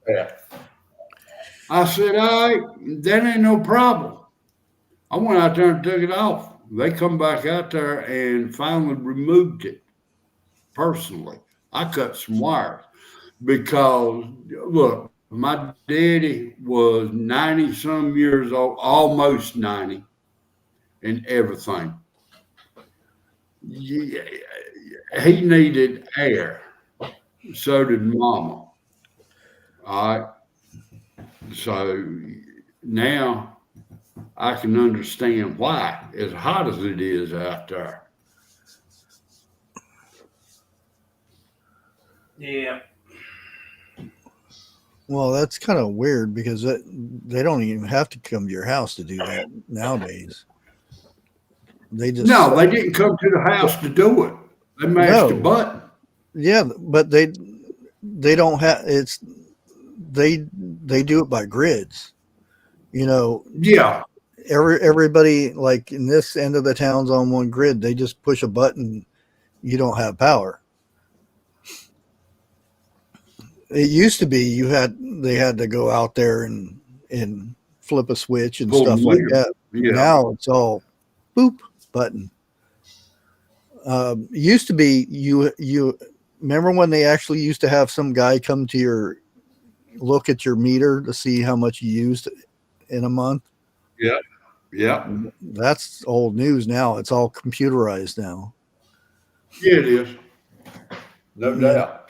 that. I said, all right, that ain't no problem. I went out there and took it off. They come back out there and finally removed it personally. I cut some wires because, look, my daddy was 90-some years old, almost 90, and everything. Yeah, he needed air. So did Mama. All right. So now I can understand why, as hot as it is out there. Yeah. Well, that's kind of weird because they don't even have to come to your house to do that nowadays. They just No, they didn't come to the house to do it. They mashed a No. button. Yeah, but they don't have it's they do it by grids. You know, Yeah. everybody like in this end of the town's on one grid. They just push a button, you don't have power. It used to be they had to go out there and flip a switch and Pull stuff the like lever. that. Yeah. Now it's all boop button. Used to be you remember when they actually used to have some guy come to look at your meter to see how much you used in a month? Yeah. Yeah. That's old news now. It's all computerized now. Yeah, it is. No Yeah. doubt.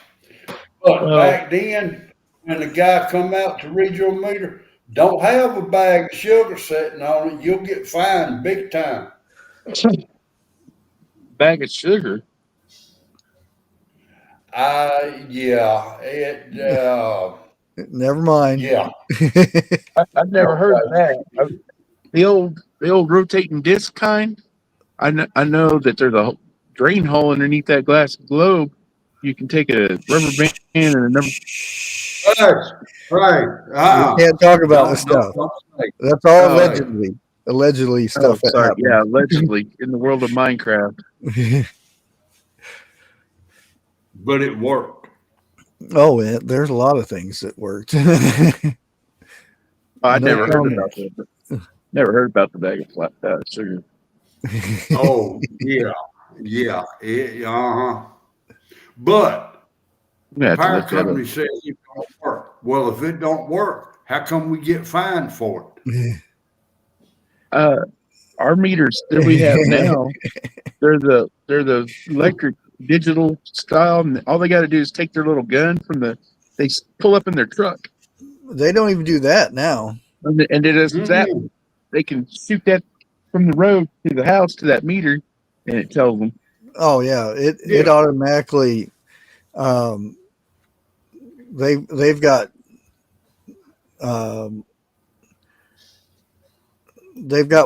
But Well, back then, when the guy come out to read your meter, don't have a bag of sugar sitting on it. You'll get fined big time. bag of sugar. Yeah. Never mind. Yeah. I've never heard of that. The old rotating disc kind. I know that there's a drain hole underneath that glass globe. You can take a rubber band and a number. Right. We can't talk about this stuff. Don't say. That's all Right. allegedly Oh, stuff that sorry. happened. Yeah, allegedly in the world of Minecraft. But it worked. Oh, there's a lot of things that worked. I No never heard comment. about that. Never heard about the bag of flat sugar. Oh, yeah. Yeah. Uh-huh. But I'm gonna have to power look that up. company says it don't work. Well, if it don't work, how come we get fined for it? Our meters that we have now, they're the electric digital style, and all they got to do is take their little gun they pull up in their truck, They don't even do that now. and it is that Mhm. they can shoot that from the road to the house to that meter, and it tells them. Oh yeah, it Yeah. automatically. They've got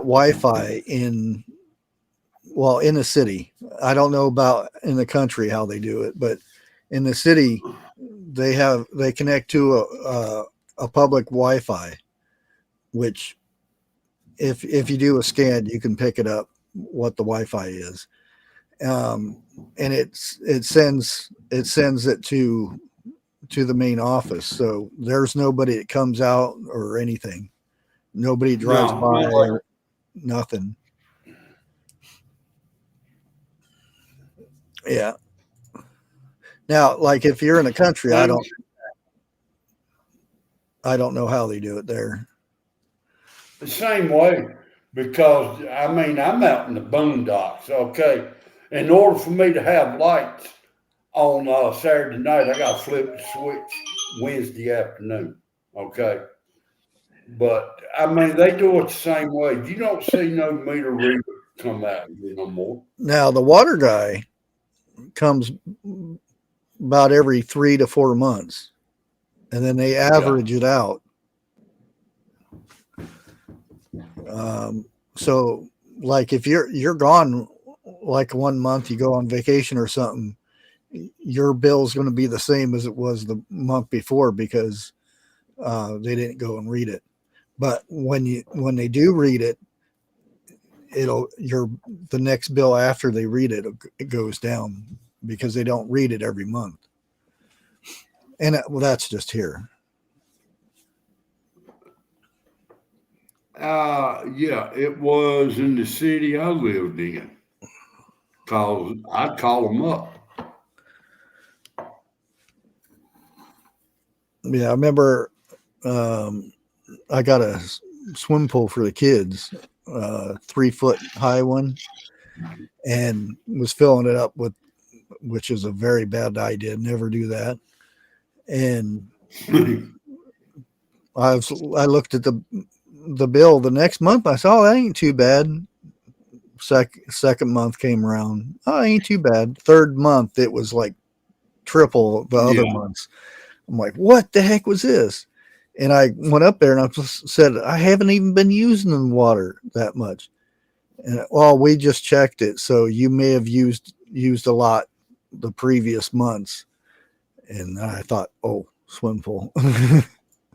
Wi-Fi in the city. I don't know about in the country how they do it, but in the city they connect to a public Wi-Fi, which if you do a scan, you can pick it up what the Wi-Fi is, and it sends it to the main office. So there's nobody that comes out or anything. Nobody drives No, by no. or nothing. Yeah. Now, like if you're in the country, I don't know how they do it there. The same way, because I mean, I'm out in the boondocks, okay? In order for me to have lights on Saturday night, I got to flip the switch Wednesday afternoon, okay? But I mean, they do it the same way. You don't see no meter reader come out here no more. Now, the water guy comes about every 3 to 4 months, and then they average it out. So like if you're gone like 1 month, you go on vacation or something, your bill is going to be the same as it was the month before because they didn't go and read it. But when they do read it, the next bill after they read it, it goes down because they don't read it every month. And that's just here. Yeah, it was in the city I lived in. Cause I'd call them up. Yeah, I remember I got a swim pool for the kids, 3 foot high one, and was filling it up which is a very bad idea. Never do that. And I looked at the bill the next month. I saw, oh, that ain't too bad. Second month came around. Oh, ain't too bad. Third month, it was like triple the other months. I'm like, what the heck was this? And I went up there and I said, I haven't even been using the water that much. And well, we just checked it, so you may have used a lot the previous months. And I thought, oh, swim pool.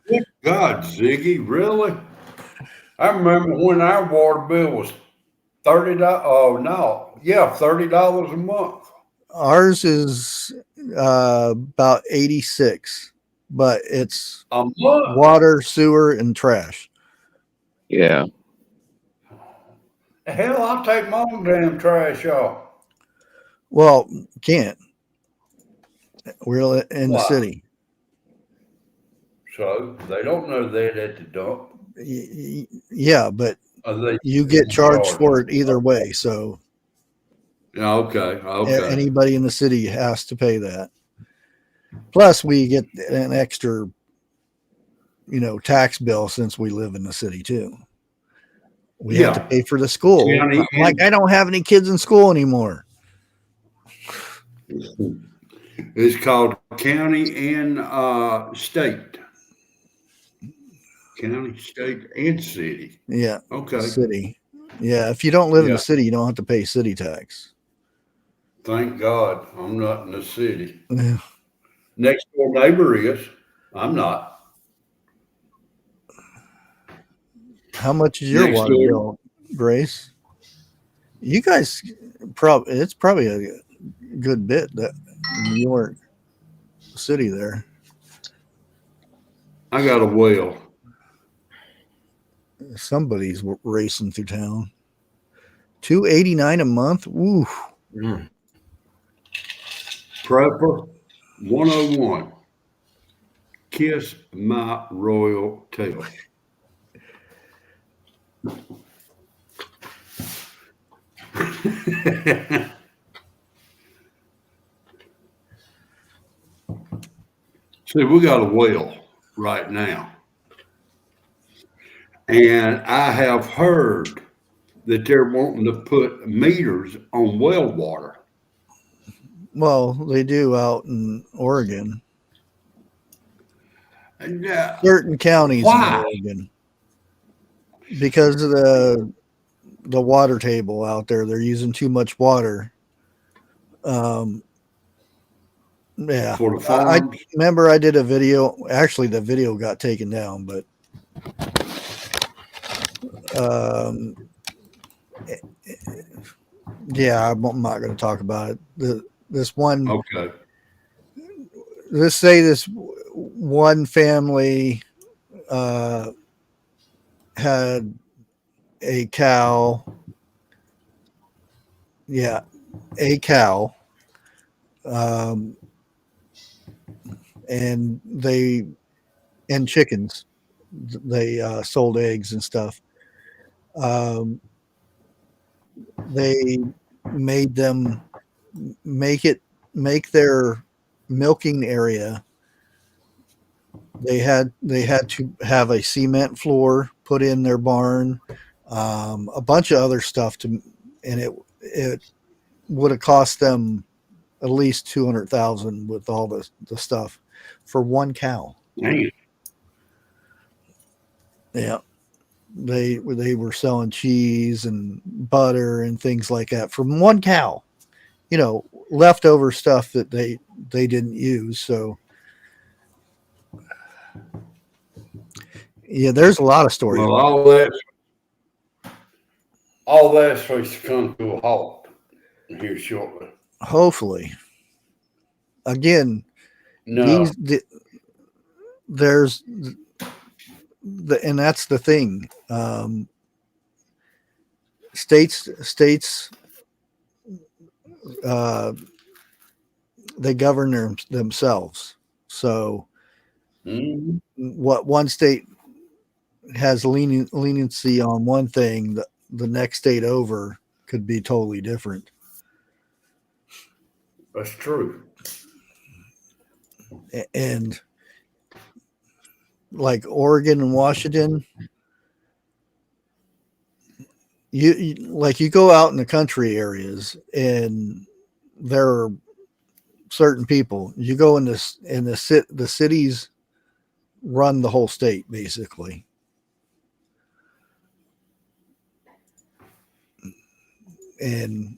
Good God, Ziggy, really? I remember when our water bill was $30. Oh no, yeah, $30 a month. Ours is about 86, but it's A month. water, sewer, and trash. Yeah. Hell, I'll take my own damn trash off. Well, can't. We're in the Why? city. So they don't know that at the dump. Yeah, but They you get charged for it either way. So Yeah, okay. anybody in the city has to pay that. Plus, we get an extra, tax bill since we live in the city too. We have to pay for the school. County Like, I don't have any kids in school anymore. It's called county and state. County, state, and city. Yeah. Okay. City. Yeah. If you don't live in the city, you don't have to pay city tax. Thank God I'm not in the city. Yeah. Next door neighbor is. I'm not. How much is your water bill, Grace? You guys it's probably a good bit that New York City there. I got a well. Somebody's racing through town. $289 a month. Ooh. Mm. Prepper 101. Kiss my royal tail. See, we got a well right now. And I have heard that they're wanting to put meters on well water. Well, they do out in Oregon. And, certain counties why? in Oregon. Because of the water table out there. They're using too much water. Yeah. For the I farms? remember I did a video. Actually, the video got taken down, but yeah, I'm not going to talk about it. This one. Okay. Let's say this one family had a cow. Yeah, a cow. And chickens. They sold eggs and stuff. They made them make their milking area. They had to have a cement floor put in their barn, a bunch of other stuff and it would have cost them at least $200,000 with all the stuff for one cow. Dang. Yeah. They were selling cheese and butter and things like that from one cow, leftover stuff that they didn't use. So yeah, there's a lot of stories. Well, all that's supposed to come to a halt here shortly. Hopefully. Again, No. there's and that's the thing. States they govern themselves. So what one state has leniency on one thing, the next state over could be totally different. That's true. And like Oregon and Washington, you go out in the country areas and there are certain people. You go in the cities run the whole state basically. And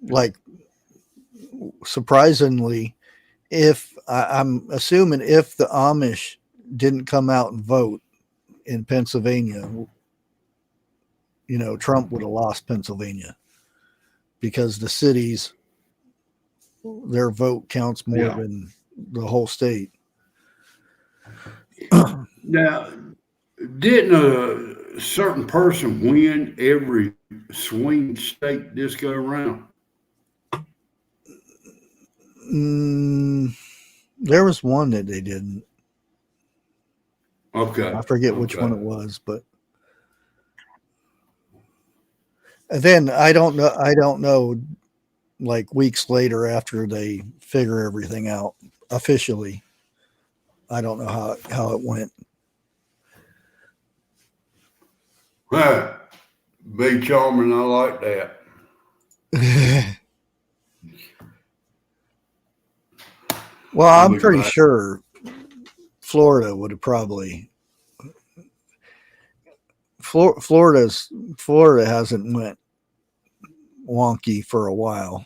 like surprisingly, if I'm assuming if the Amish didn't come out and vote in Pennsylvania, Trump would have lost Pennsylvania because the cities, their vote counts more than the whole state. Now, didn't a certain person win every swing state this go around? There was one that they didn't. Okay. I forget which one it was, but then I don't know like weeks later after they figure everything out officially. I don't know how it went. Huh. Be charming, I like that. Well, I'm pretty sure Florida would have probably. Florida hasn't went wonky for a while,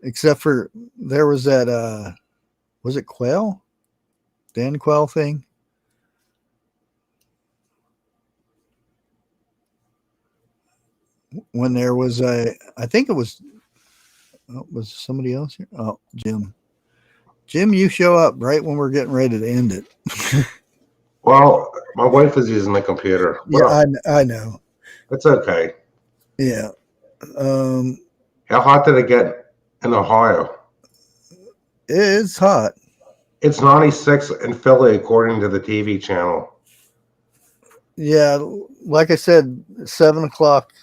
except for there was that was it Quayle, Dan Quayle thing? When there was I think it was somebody else here. Oh, Jim, you show up right when we're getting ready to end it. Well, my wife is using the computer. Yeah, I know. It's okay. Yeah. How hot did it get in Ohio? It's hot. It's 96 in Philly, according to the TV channel. Yeah, like I said, 7 o'clock,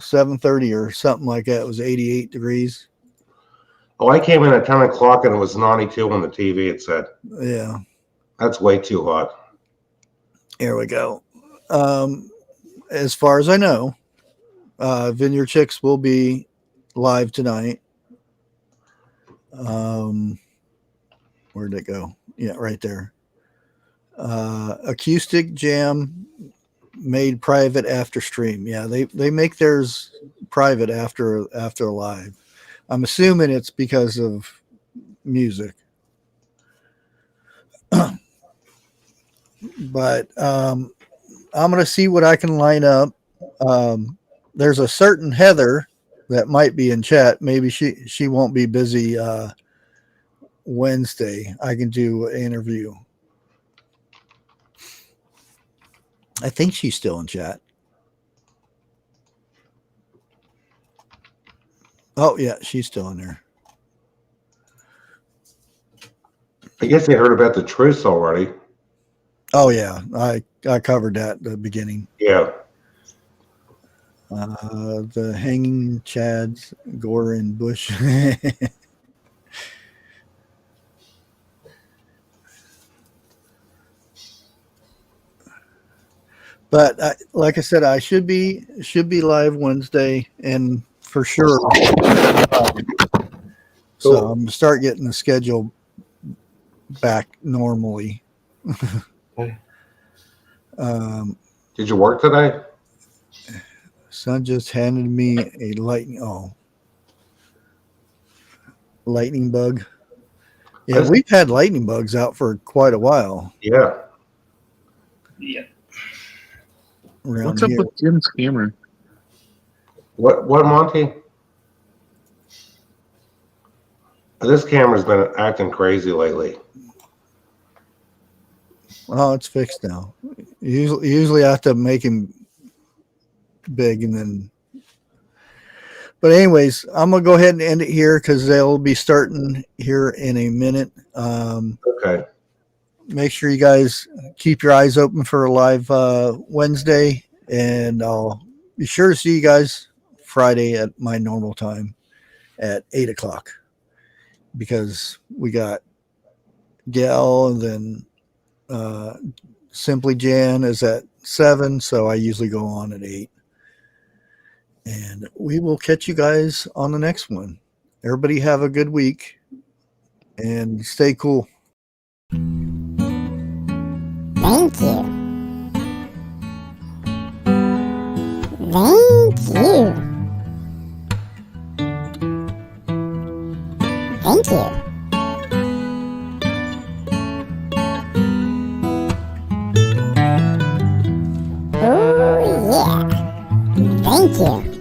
7:30 or something like that. It was 88 degrees. Oh, I came in at 10 o'clock and it was 92 on the TV, it said. Yeah. That's way too hot. Here we go. As far as I know, Vineyard Chicks will be live tonight. Where'd it go? Yeah, right there. Acoustic Jam made private after stream. Yeah, they make theirs private after live. I'm assuming it's because of music. But I'm going to see what I can line up. There's a certain Heather that might be in chat. Maybe she won't be busy Wednesday. I can do an interview. I think she's still in chat. Oh, yeah, she's still in there. I guess they heard about the truce already. Oh, yeah, I covered that at the beginning. Yeah. The hanging Chads, Gore and Bush. But like I said, I should be live Wednesday, and for sure. So I'm gonna start getting the schedule back normally. Did you work today? Son just handed me a lightning bug. Yeah, we've had lightning bugs out for quite a while. Yeah. Yeah. What's up with Jim's camera? What, Monty? This camera's been acting crazy lately. Oh, it's fixed now. Usually I have to make him big and then. But anyways, I'm gonna go ahead and end it here because they'll be starting here in a minute. Okay. Make sure you guys keep your eyes open for a live Wednesday, and I'll be sure to see you guys Friday at my normal time at 8 o'clock because we got Gal, and then Simply Jan is at 7, so I usually go on at 8. And we will catch you guys on the next one. Everybody have a good week and stay cool. Thank you. Thank you. Thank you. Oh yeah. Thank you.